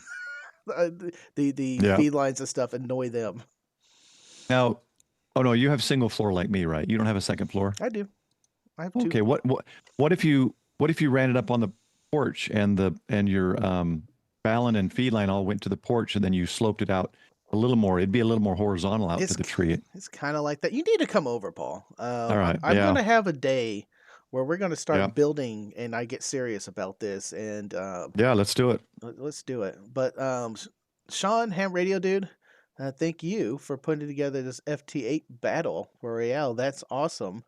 Speaker 1: the
Speaker 3: Yeah.
Speaker 1: feed lines and stuff annoy them.
Speaker 3: Now, oh no, you have single floor like me, right? You don't have a second floor.
Speaker 1: I do. I have two.
Speaker 3: Okay. What if you ran it up on the porch and your balun and feed line all went to the porch and then you sloped it out a little more? It'd be a little more horizontal out to
Speaker 1: It's
Speaker 3: the tree.
Speaker 1: it's kind of like that. You need to come over, Paul.
Speaker 3: All right.
Speaker 1: I'm
Speaker 3: Yeah.
Speaker 1: gonna have a day where we're gonna
Speaker 3: Yeah.
Speaker 1: start building, and I get serious about this, and
Speaker 3: Yeah. Let's do it.
Speaker 1: let's do it. But Sean, ham radio dude, thank you for putting together this FT8 battle royale. That's awesome.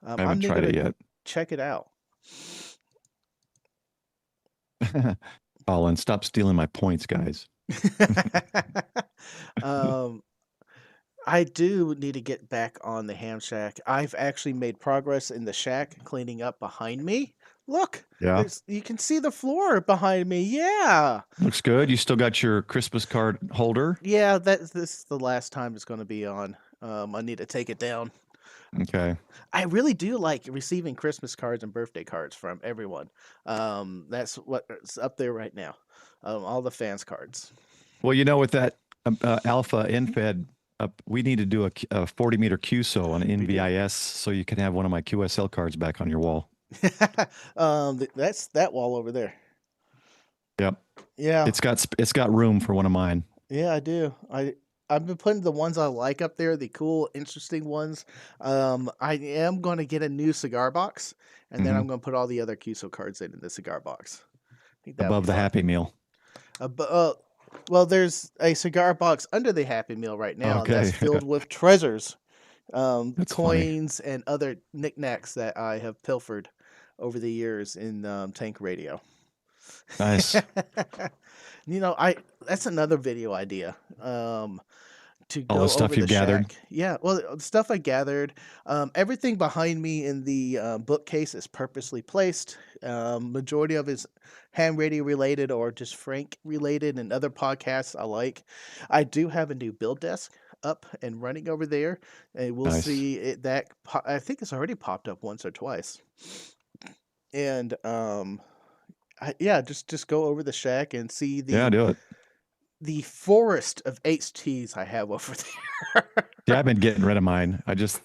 Speaker 3: I
Speaker 1: I'm
Speaker 3: haven't tried
Speaker 1: gonna
Speaker 3: it yet.
Speaker 1: check it out.
Speaker 3: Colin, stop stealing my points, guys.
Speaker 1: um, I do need to get back on the ham shack. I've actually made progress in the shack, cleaning up behind me. Look,
Speaker 3: Yeah.
Speaker 1: there's you can see the floor behind me. Yeah.
Speaker 3: Looks good. You still got your Christmas card holder.
Speaker 1: Yeah, this is the last time it's going to be on. I need to take it down.
Speaker 3: Okay.
Speaker 1: I really do like receiving Christmas cards and birthday cards from everyone. That's what's up there right now. All the fans cards.
Speaker 3: Well, with that alpha infed, we need to do a 40-meter QSO on
Speaker 1: We do.
Speaker 3: NVIS so you can have one of my QSL cards back on your wall.
Speaker 1: That's that wall over there.
Speaker 3: Yep.
Speaker 1: Yeah.
Speaker 3: It's got room for one of mine.
Speaker 1: Yeah, I do. I've been putting the ones I like up there, the cool, interesting ones. I am going to get a new cigar box, and then
Speaker 3: Hmm.
Speaker 1: I'm going to put all the other QSO cards in the cigar box. I think that'll be
Speaker 3: Above the
Speaker 1: fun.
Speaker 3: Happy Meal.
Speaker 1: Well, there's a cigar box under the Happy Meal right now that's
Speaker 3: Okay.
Speaker 1: filled with treasures,
Speaker 3: That's funny.
Speaker 1: coins, and other knickknacks that I have pilfered over the years in Tank Radio.
Speaker 3: Nice.
Speaker 1: I that's another video idea. To
Speaker 3: All the
Speaker 1: go over
Speaker 3: stuff
Speaker 1: the
Speaker 3: you've gathered.
Speaker 1: shack. Yeah, well, the stuff I gathered, everything behind me in the bookcase is purposely placed. Majority of it is ham radio related or just Frank related and other podcasts I like. I do have a new build desk up and running over there, and we'll
Speaker 3: Nice.
Speaker 1: see it I think it's already popped up once or twice. and yeah, just go over the shack and see
Speaker 3: Yeah, do it.
Speaker 1: the forest of HTs I have over there.
Speaker 3: Yeah, I've been getting rid of mine. It's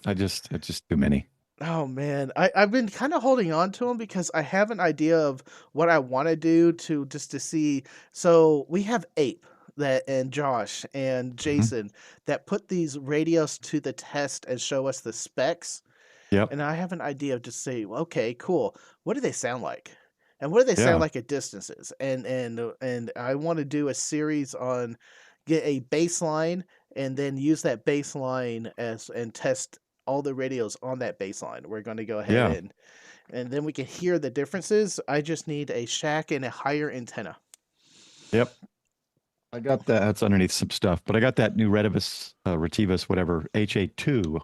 Speaker 3: just too many.
Speaker 1: Oh man, I've been kind of holding on to them because I have an idea of what I want to do to just to see. So we have Ape that and Josh and
Speaker 3: Hmm.
Speaker 1: Jason that put these radios to the test and show us the specs.
Speaker 3: Yep.
Speaker 1: And I have an idea of just say, well, okay, cool. What do they sound like? And what do they sound
Speaker 3: Yeah.
Speaker 1: like at distances? And I want to do a series on get a baseline and then use that baseline as and test all the radios on that baseline. We're going to go ahead
Speaker 3: Yeah.
Speaker 1: and then we can hear the differences. I just need a shack and a higher antenna.
Speaker 3: Yep. I got that. That's underneath some stuff, but I got that new Retivus, whatever, HA2,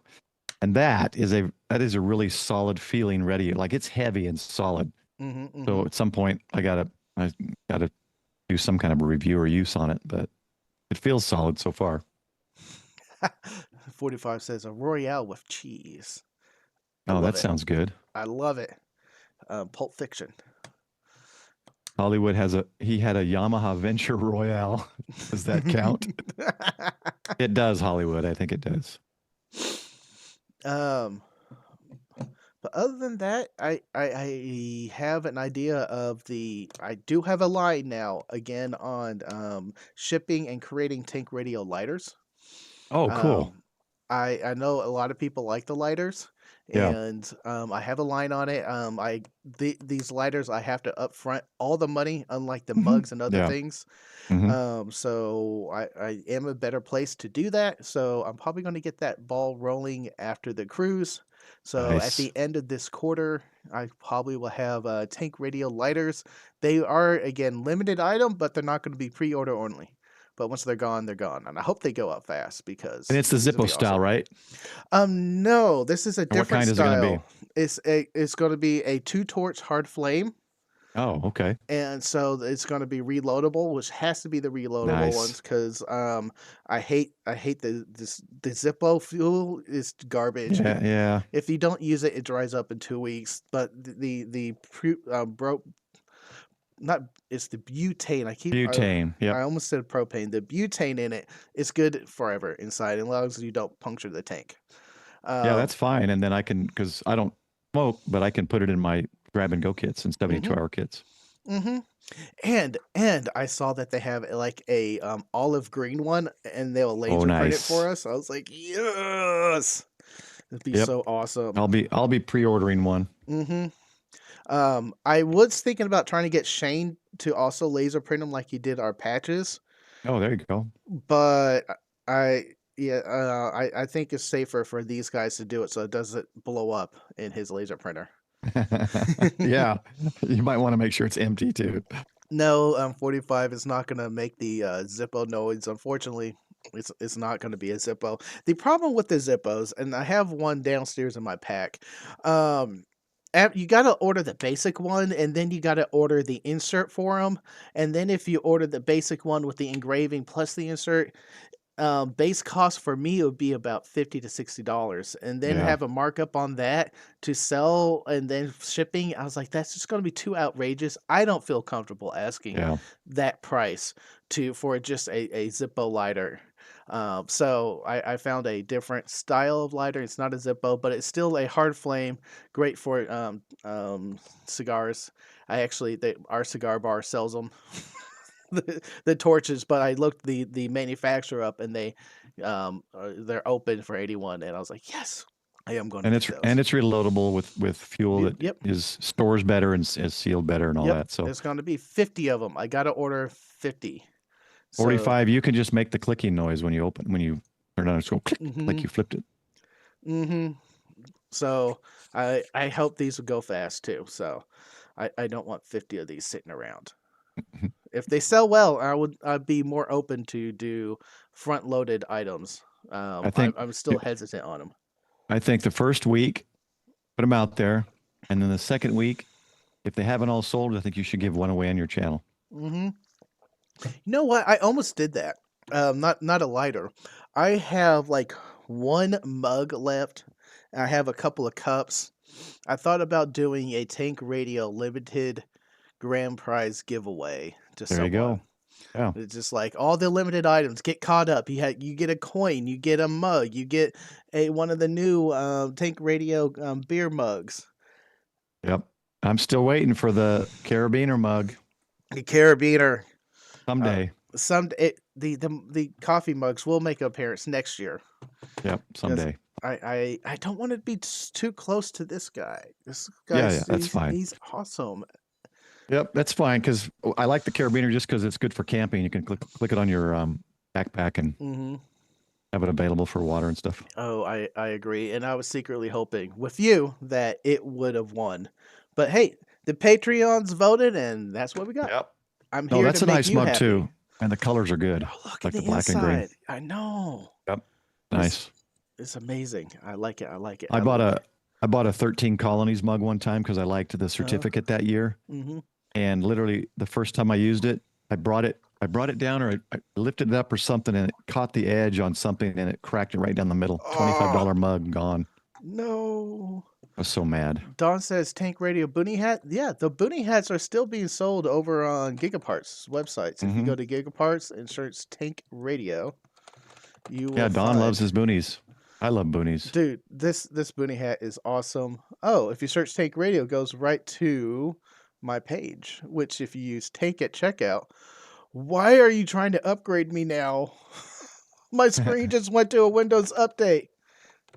Speaker 3: and that is a really solid feeling radio. Like it's heavy and solid.
Speaker 1: Hmm.
Speaker 3: So
Speaker 1: Hmm.
Speaker 3: at some point, I gotta do some kind of a review or use on it, but it feels solid so far.
Speaker 1: 45 says a Royale with cheese. I
Speaker 3: Oh,
Speaker 1: love
Speaker 3: that
Speaker 1: it.
Speaker 3: sounds good.
Speaker 1: I love it. Pulp Fiction.
Speaker 3: Hollywood he had a Yamaha Venture Royale. Does that count? It does, Hollywood. I think it does.
Speaker 1: um, but other than that, I have an idea of the. I do have a line now again on shipping and creating tank radio lighters.
Speaker 3: Oh, cool.
Speaker 1: Um, I know a lot of people like the lighters,
Speaker 3: Yeah.
Speaker 1: and I have a line on it. These lighters I have to upfront all the money, unlike the
Speaker 3: Hmm.
Speaker 1: mugs and other
Speaker 3: Yeah.
Speaker 1: things.
Speaker 3: Hmm.
Speaker 1: So I am a better place to do that. So I'm probably going to get that ball rolling after the cruise. So at
Speaker 3: Nice.
Speaker 1: the end of this quarter, I probably will have tank radio lighters. They are again limited item, but they're not going to be pre-order only. But once they're gone, they're gone, and I hope they go up fast
Speaker 3: And
Speaker 1: because
Speaker 3: it's the
Speaker 1: these would
Speaker 3: Zippo
Speaker 1: be
Speaker 3: style,
Speaker 1: awesome.
Speaker 3: right?
Speaker 1: No, this is a
Speaker 3: And what
Speaker 1: different
Speaker 3: kind is it going to be?
Speaker 1: style. It's going to be a two torch hard flame,
Speaker 3: Oh, okay.
Speaker 1: and so it's going to be reloadable, which has to be the reloadable
Speaker 3: Nice.
Speaker 1: ones because I hate the Zippo fuel is garbage.
Speaker 3: Yeah, yeah.
Speaker 1: If you don't use it, it dries up in 2 weeks. But bro, not it's the butane.
Speaker 3: Butane.
Speaker 1: I
Speaker 3: Yep.
Speaker 1: almost said propane. The butane in it is good forever inside, as long as you don't puncture the tank.
Speaker 3: Yeah,
Speaker 1: Um,
Speaker 3: that's fine. And then because I don't smoke, but I can put it in my grab and go kits and 72
Speaker 1: mhm,
Speaker 3: hour kits.
Speaker 1: mhm. And I saw that they have like a olive green one, and they'll
Speaker 3: Oh,
Speaker 1: laser print it for
Speaker 3: nice.
Speaker 1: us. I was like, yes, it'd be
Speaker 3: Yep.
Speaker 1: so awesome.
Speaker 3: I'll be pre-ordering one.
Speaker 1: Hmm. I was thinking about trying to get Shane to also laser print them like he did our patches,
Speaker 3: Oh, there you go.
Speaker 1: but I yeah I think it's safer for these guys to do it so it doesn't blow up in his laser printer.
Speaker 3: Yeah. You might want to make sure it's empty too.
Speaker 1: No, 45 is not gonna make the Zippo noise. Unfortunately, it's not gonna be a Zippo. The problem with the Zippos, and I have one downstairs in my pack, um, you gotta order the basic one, and then you gotta order the insert for them, and then if you order the basic one with the engraving plus the insert, base cost for me would be about $50 to $60, and then
Speaker 3: Yeah.
Speaker 1: have a markup on that to sell, and then shipping. I was like, that's just going to be too outrageous. I don't feel comfortable asking
Speaker 3: Yeah.
Speaker 1: that price for just a Zippo lighter. So I found a different style of lighter. It's not a Zippo, but it's still a hard flame, great for cigars. Our cigar bar sells them. The torches, but I looked the manufacturer up and they're open for 81, and I was like, yes, I am going to
Speaker 3: And
Speaker 1: get those.
Speaker 3: it's reloadable with fuel that
Speaker 1: Yep,
Speaker 3: is stores better and is sealed better and all
Speaker 1: yep.
Speaker 3: that. So
Speaker 1: There's going to be 50 of them. I got to order 50. So,
Speaker 3: 45, you can just make the clicking noise when you turn it on. It's go click like
Speaker 1: hmm
Speaker 3: you flipped it.
Speaker 1: hmm So I hope these will go fast too. So I don't want 50 of these sitting around. If they sell well, I'd be more open to do front loaded items.
Speaker 3: I think
Speaker 1: I'm still hesitant on them.
Speaker 3: I think the first week, put them out there, and then the second week, if they haven't all sold, I think you should give one away on your channel.
Speaker 1: Hmm. You know what? I almost did that. Not a lighter. I have like one mug left. And I have a couple of cups. I thought about doing a Tank Radio limited grand prize giveaway to
Speaker 3: There you
Speaker 1: someone.
Speaker 3: go. Yeah.
Speaker 1: It's just like all the limited items get caught up. You get a coin, you get a mug, you get one of the new Tank Radio beer mugs.
Speaker 3: Yep. I'm still waiting for the carabiner mug
Speaker 1: The carabiner.
Speaker 3: someday.
Speaker 1: The coffee mugs will make an appearance next year.
Speaker 3: Yep. Someday.
Speaker 1: I don't want to be too close to this guy. This guy,
Speaker 3: Yeah, that's fine.
Speaker 1: He's awesome.
Speaker 3: Yep, that's fine because I like the carabiner just because it's good for camping. You can click it on your backpack and have it available for water and stuff.
Speaker 1: Oh, I agree, and I was secretly hoping with you that it would have won, but hey, the Patreons voted, and that's what we got.
Speaker 3: Yep.
Speaker 1: I'm here.
Speaker 3: No, that's
Speaker 1: to
Speaker 3: a
Speaker 1: make
Speaker 3: nice
Speaker 1: you
Speaker 3: mug
Speaker 1: happy.
Speaker 3: too, and the colors are good.
Speaker 1: Oh, look
Speaker 3: Like
Speaker 1: at
Speaker 3: the black and green.
Speaker 1: inside. I know.
Speaker 3: Yep. Nice.
Speaker 1: It's amazing. I like it. I like it.
Speaker 3: I bought a 13 colonies mug one time because I liked the certificate that year. And literally the first time I used it, I brought it down or I lifted it up or something and it caught the edge on something and it cracked it right down the middle. $25 mug gone.
Speaker 1: No.
Speaker 3: I was so mad.
Speaker 1: Don says Tank Radio Boonie hat. Yeah, the Boonie hats are still being sold over on Gigaparts websites. If you go to Gigaparts and search Tank Radio, you will
Speaker 3: Don
Speaker 1: find...
Speaker 3: loves his boonies. I love boonies.
Speaker 1: Dude, this Boonie hat is awesome. Oh, if you search Tank Radio, it goes right to my page, which if you use Tank at checkout, why are you trying to upgrade me now? My screen just went to a Windows update.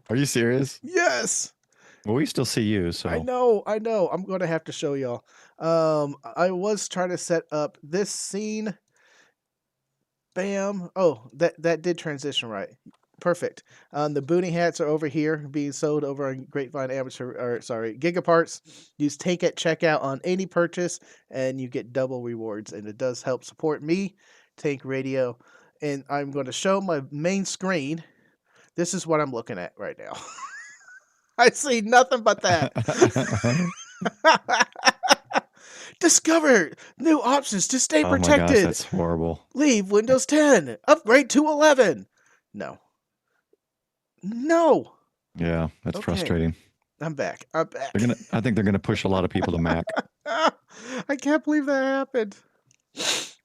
Speaker 3: Are you serious?
Speaker 1: Yes.
Speaker 3: Well, we still see you, so.
Speaker 1: I know. I'm going to have to show y'all. I was trying to set up this scene. Bam. Oh, that did transition right. Perfect. The Boonie hats are over here being sold over on Gigaparts. Use Tank at checkout on any purchase and you get double rewards. And it does help support me, Tank Radio. And I'm going to show my main screen. This is what I'm looking at right now. I see nothing but that. Discover new options to stay protected.
Speaker 3: Oh my gosh, that's horrible.
Speaker 1: Leave Windows 10. Upgrade to 11. No.
Speaker 3: Yeah, that's frustrating.
Speaker 1: I'm back.
Speaker 3: I think they're gonna push a lot of people to Mac.
Speaker 1: I can't believe that happened.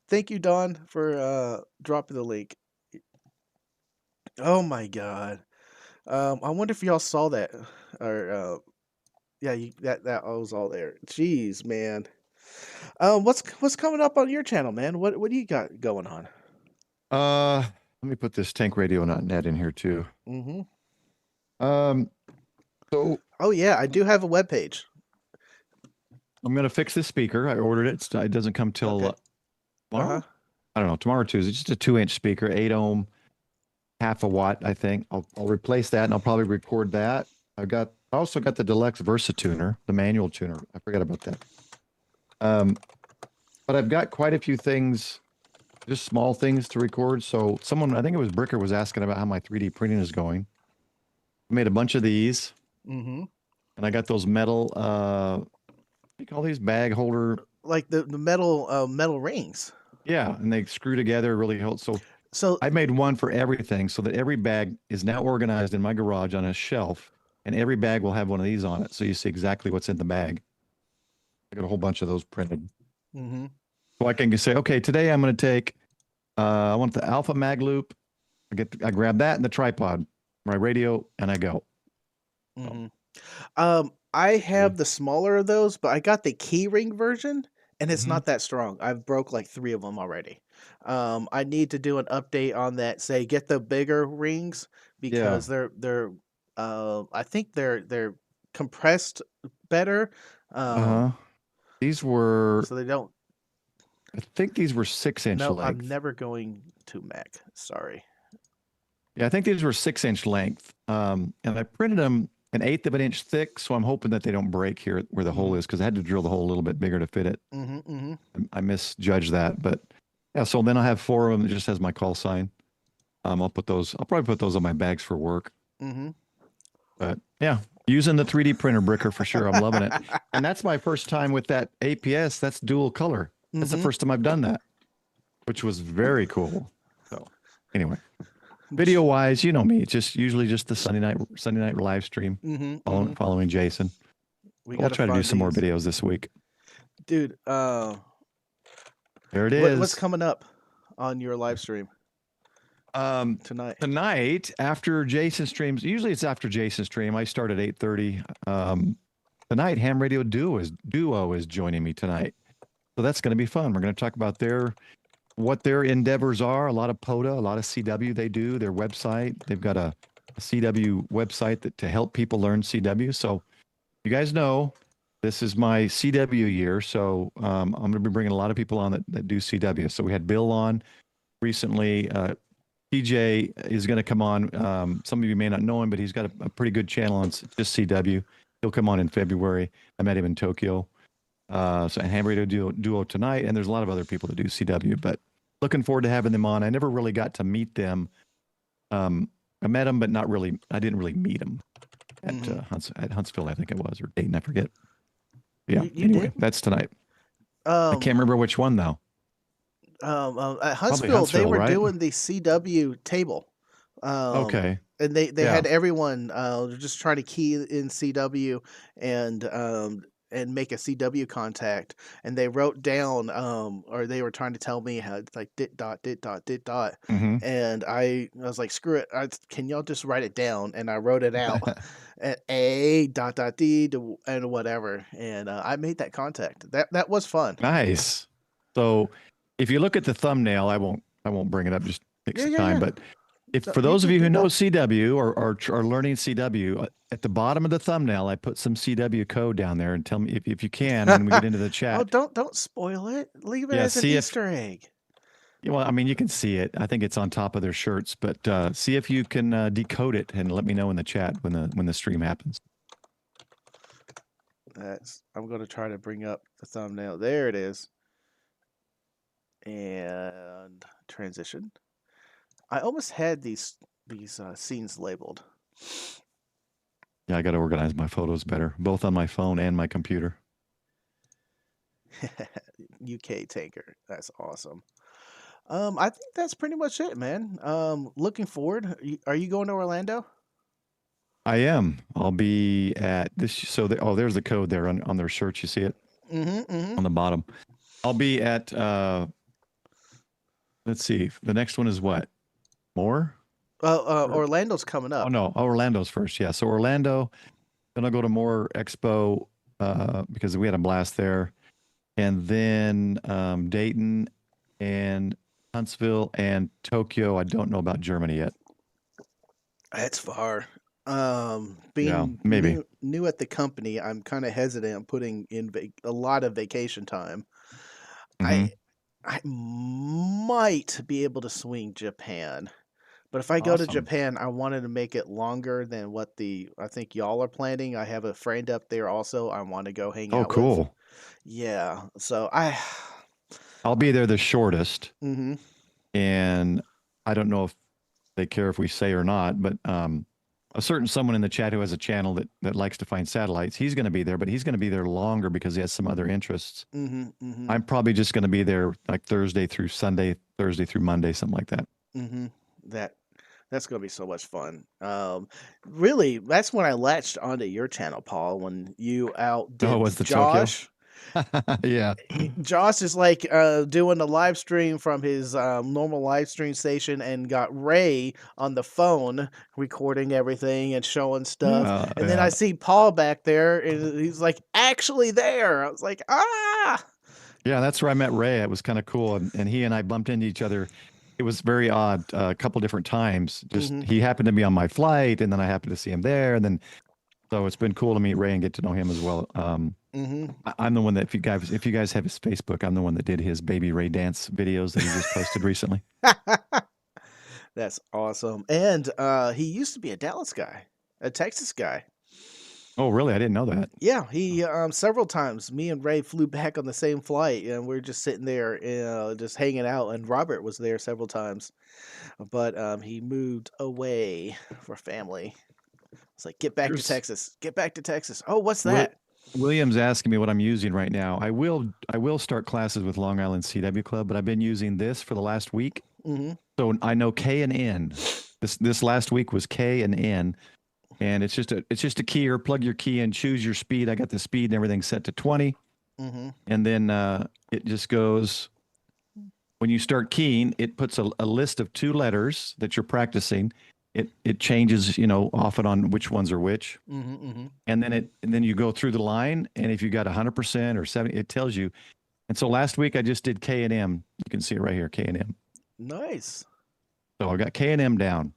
Speaker 1: Thank you, Don, for dropping the link. Oh my god. I wonder if y'all saw that. Or yeah, that was all there. Jeez, man. What's coming up on your channel, man? What do you got going on?
Speaker 3: Let me put this tankradio.net in here too. So.
Speaker 1: Oh yeah, I do have a webpage.
Speaker 3: I'm gonna fix this speaker. I ordered it. It doesn't come till tomorrow. I don't know. Tomorrow or Tuesday. It's just a 2-inch speaker, 8 ohm, half a watt. I think I'll replace that and I'll probably record that. I also got the deluxe Versatuner, the manual tuner. I forgot about that. But I've got quite a few things, just small things to record. So someone, I think it was Bricker, was asking about how my 3D printing is going. I made a bunch of these. And I got those metal, what do you call these? Bag holder.
Speaker 1: Like the metal rings.
Speaker 3: Yeah, and they screw together really. So I made one for everything so that every bag is now organized in my garage on a shelf, and every bag will have one of these on it. So you see exactly what's in the bag. I got a whole bunch of those printed. So I can say, okay, today I'm going to take, I want the Alpha Mag Loop. I grab that and the tripod, my radio, and I go.
Speaker 1: I have the smaller of those, but I got the key ring version, and it's not that strong. I've broke like 3 of them already. I need to do an update on that. Say, get the bigger rings because they're I think they're compressed better.
Speaker 3: These were
Speaker 1: so they don't.
Speaker 3: I think these were 6-inch length.
Speaker 1: I'm never going to Mac. Sorry.
Speaker 3: Yeah, I think these were 6-inch length. And I printed them 1/8 of an inch thick, so I'm hoping that they don't break here where the hole is because I had to drill the hole a little bit bigger to fit it. I misjudged that, but yeah. So then I have 4 of them that just has my call sign. I'll probably put those on my bags for work. But yeah, using the 3D printer Bricker for sure. I'm loving it, and that's my first time with that APS. That's dual color. That's the first time I've done that, which was very cool. So anyway. Video wise, you know me. It's usually just the Sunday night live stream, following Jason.
Speaker 1: We
Speaker 3: We'll
Speaker 1: got to
Speaker 3: try to do
Speaker 1: find
Speaker 3: some more
Speaker 1: these,
Speaker 3: videos this week.
Speaker 1: dude.
Speaker 3: There it
Speaker 1: What's
Speaker 3: is.
Speaker 1: coming up on your live stream tonight?
Speaker 3: Tonight after Jason streams, usually it's after Jason stream. I start at 8:30. Tonight, Ham Radio Duo is joining me tonight, so that's going to be fun. We're going to talk about what their endeavors are. A lot of POTA, a lot of CW they do. Their website, they've got a CW website to help people learn CW. So you guys know this is my CW year, so I'm going to be bringing a lot of people on that do CW. So we had Bill on recently. TJ is going to come on. Some of you may not know him, but he's got a pretty good channel on just CW. He'll come on in February. I met him in Tokyo. So Ham Radio Duo tonight, and there's a lot of other people that do CW, but looking forward to having them on. I never really got to meet them. I met them, but not really. I didn't really meet them at Huntsville, I think it was, or Dayton, I forget. Yeah. Anyway, that's tonight. I can't remember which one though.
Speaker 1: At Huntsville, they were
Speaker 3: right?
Speaker 1: doing the CW table.
Speaker 3: Okay.
Speaker 1: And they had everyone just trying to key in CW and make a CW contact, and they wrote down or they were trying to tell me how it's like dit dot dit dot dit dot, and I was like, screw it, can y'all just write it down? And I wrote it out at A dot dot D and whatever, and I made that contact. That was fun.
Speaker 3: Nice. So if you look at the thumbnail, I won't bring it up, just take some time, but for those of you who know CW or are learning CW, at the bottom of the thumbnail, I put some CW code down there, and tell me if you can when we get into the chat.
Speaker 1: Oh, don't spoil it. Leave it as an Easter egg.
Speaker 3: Well, I mean, you can see it. I think it's on top of their shirts, but see if you can decode it and let me know in the chat when the stream happens.
Speaker 1: I'm going to try to bring up the thumbnail. There it is. And transition. I almost had these scenes labeled.
Speaker 3: Yeah, I got to organize my photos better, both on my phone and my computer.
Speaker 1: UK Tanker, that's awesome. I think that's pretty much it, man. Looking forward. Are you going to Orlando?
Speaker 3: I am. I'll be at this. So there's the code there on their shirts. You see it on the bottom. I'll be at. Let's see. The next one is what? More?
Speaker 1: Orlando's coming up.
Speaker 3: Oh no, Orlando's first. Yeah, so Orlando. Then I'll go to More Expo because we had a blast there, and then Dayton and Huntsville and Tokyo. I don't know about Germany yet.
Speaker 1: That's far. Being
Speaker 3: maybe
Speaker 1: new at the company, I'm kind of hesitant on putting in a lot of vacation time. I might be able to swing Japan. But if I go to Japan, I wanted to make it longer than what I think y'all are planning. I have a friend up there also I want to go hang out with. Oh, cool. Yeah. So
Speaker 3: I'll be there the shortest. And I don't know if they care if we say or not, but a certain someone in the chat who has a channel that likes to find satellites, he's going to be there, but he's going to be there longer because he has some other interests. I'm probably just going to be there like Thursday through Sunday, Thursday through Monday, something like that.
Speaker 1: That's going to be so much fun. Really, that's when I latched onto your channel, Paul, when you outdid Josh.
Speaker 3: Yeah.
Speaker 1: Josh is like doing a live stream from his normal live stream station and got Ray on the phone recording everything and showing stuff. And then I see Paul back there and he's like actually there. I was like, ah.
Speaker 3: Yeah, that's where I met Ray. It was kind of cool. And he and I bumped into each other. It was very odd a couple different times. Just he happened to be on my flight, and then I happened to see him there. And then so it's been cool to meet Ray and get to know him as well. I'm the one that if you guys have his Facebook, I'm the one that did his Baby Ray dance videos that he just posted recently.
Speaker 1: That's awesome. And he used to be a Dallas guy, a Texas guy.
Speaker 3: Oh, really? I didn't know that.
Speaker 1: Yeah, he several times. Me and Ray flew back on the same flight, and we're just sitting there, just hanging out. And Robert was there several times, but he moved away for family. It's like get back to Texas. Get back to Texas. Oh, what's that?
Speaker 3: William's asking me what I'm using right now. I will start classes with Long Island CW Club, but I've been using this for the last week. So I know K and N. This last week was K and N. and it's just a keyer. Plug your key in, choose your speed. I got the speed and everything set to 20, and then it just goes. When you start keying, it puts a list of 2 letters that you're practicing. It changes, off and on which ones are which, and then you go through the line, and if you got 100% or 70, it tells you. And so last week I just did K and M. You can see it right here, K and M.
Speaker 1: Nice.
Speaker 3: So I got K and M down.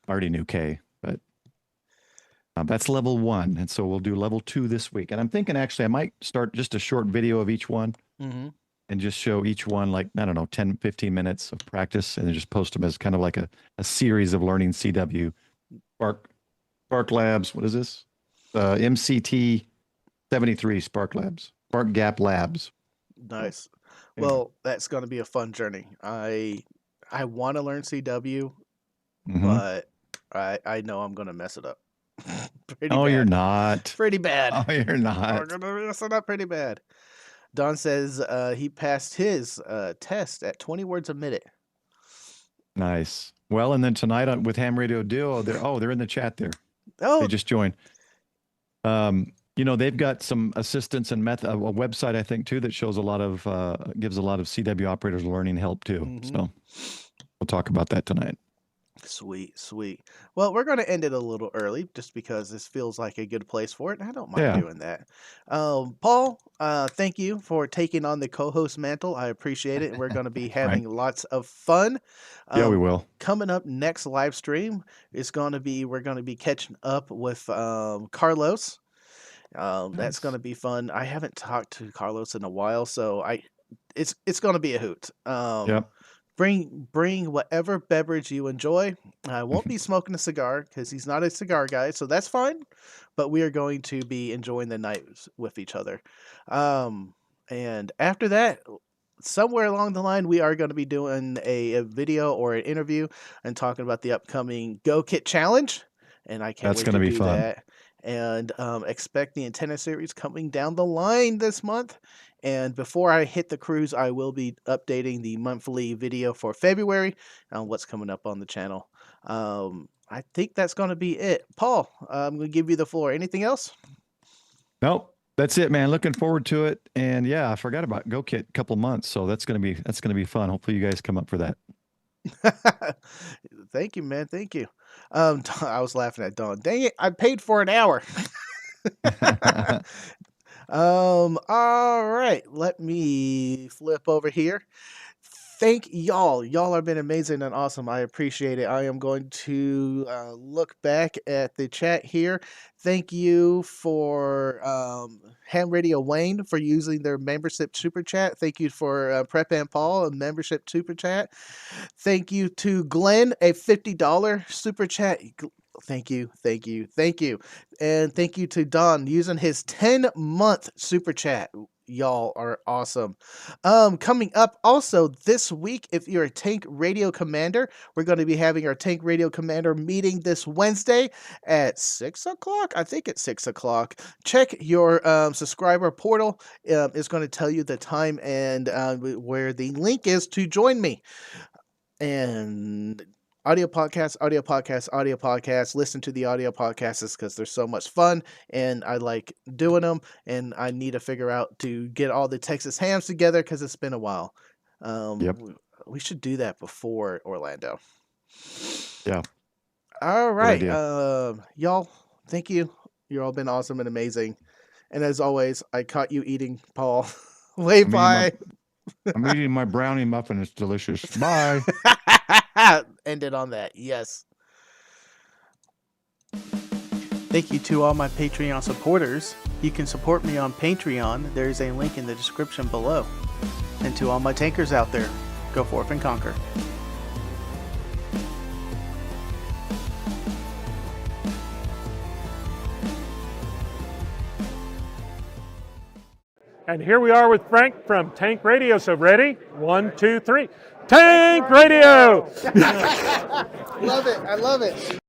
Speaker 3: I already knew K, but that's level 1, and so we'll do level 2 this week. And I'm thinking actually I might start just a short video of each one. And just show each one, like, I don't know, 10, 15 minutes of practice, and then just post them as kind of like a series of learning CW. Spark Labs, what is this? MCT 73 Spark Labs. Spark Gap Labs.
Speaker 1: Nice. Well, that's going to be a fun journey. I want to learn CW, but I know I'm going to mess it up. Pretty bad.
Speaker 3: You're not.
Speaker 1: Pretty bad.
Speaker 3: Oh, you're not.
Speaker 1: I'm going to mess it up pretty bad. Don says he passed his test at 20 words a minute.
Speaker 3: Nice. Well, and then tonight with Ham Radio Duo, they're in the chat there.
Speaker 1: Oh,
Speaker 3: they just joined. They've got some assistance and a website, I think, too, that shows gives a lot of CW operators learning help too. So we'll talk about that tonight.
Speaker 1: Sweet. Well, we're going to end it a little early just because this feels like a good place for it, and I don't mind doing that. Paul, thank you for taking on the co-host mantle. I appreciate it. We're going to be having lots of fun.
Speaker 3: Yeah, we will.
Speaker 1: Coming up next live stream is going to be, we're going to be catching up with Carlos. That's going to be fun. I haven't talked to Carlos in a while, so it's going to be a hoot.
Speaker 3: Yep.
Speaker 1: Bring whatever beverage you enjoy. I won't be smoking a cigar because he's not a cigar guy, so that's fine. But we are going to be enjoying the night with each other. And after that, somewhere along the line, we are going to be doing a video or an interview and talking about the upcoming Go Kit Challenge. And I can't wait to do that. And expect the antenna series coming down the line this month. And before I hit the cruise, I will be updating the monthly video for February on what's coming up on the channel. I think that's going to be it. Paul, I'm going to give you the floor. Anything else?
Speaker 3: Nope. That's it, man. Looking forward to it. And yeah, I forgot about Go Kit a couple months. So that's going to be fun. Hopefully you guys come up for that.
Speaker 1: Thank you, man. Thank you. I was laughing at Dawn. Dang it. I paid for an hour. All right, let me flip over here. Thank y'all. Y'all have been amazing and awesome. I appreciate it. I am going to look back at the chat here. Thank you for Ham Radio Wayne for using their membership super chat. Thank you for PrepHam Paul, a membership super chat. Thank you to Glenn, a $50 super chat. Thank you. And thank you to Don using his 10-month super chat. Y'all are awesome. Coming up also this week, if you're a Tank Radio Commander, we're going to be having our Tank Radio Commander meeting this Wednesday at 6 o'clock. I think it's 6 o'clock. Check your subscriber portal. It's going to tell you the time and where the link is to join me. And audio podcasts. Listen to the audio podcasts because they're so much fun and I like doing them, and I need to figure out to get all the Texas hams together because it's been a while. We should do that before Orlando.
Speaker 3: Yeah.
Speaker 1: All right. Y'all, thank you. You've all been awesome and amazing. And as always, I caught you eating, Paul. Bye.
Speaker 3: I'm eating my brownie muffin. It's delicious. Bye.
Speaker 1: Ended on that. Yes. Thank you to all my Patreon supporters. You can support me on Patreon. There's a link in the description below. And to all my tankers out there, go forth and conquer.
Speaker 2: And here we are with Frank from Tank Radio. So ready? 1, 2, 3. Tank Radio!
Speaker 1: Love it. I love it.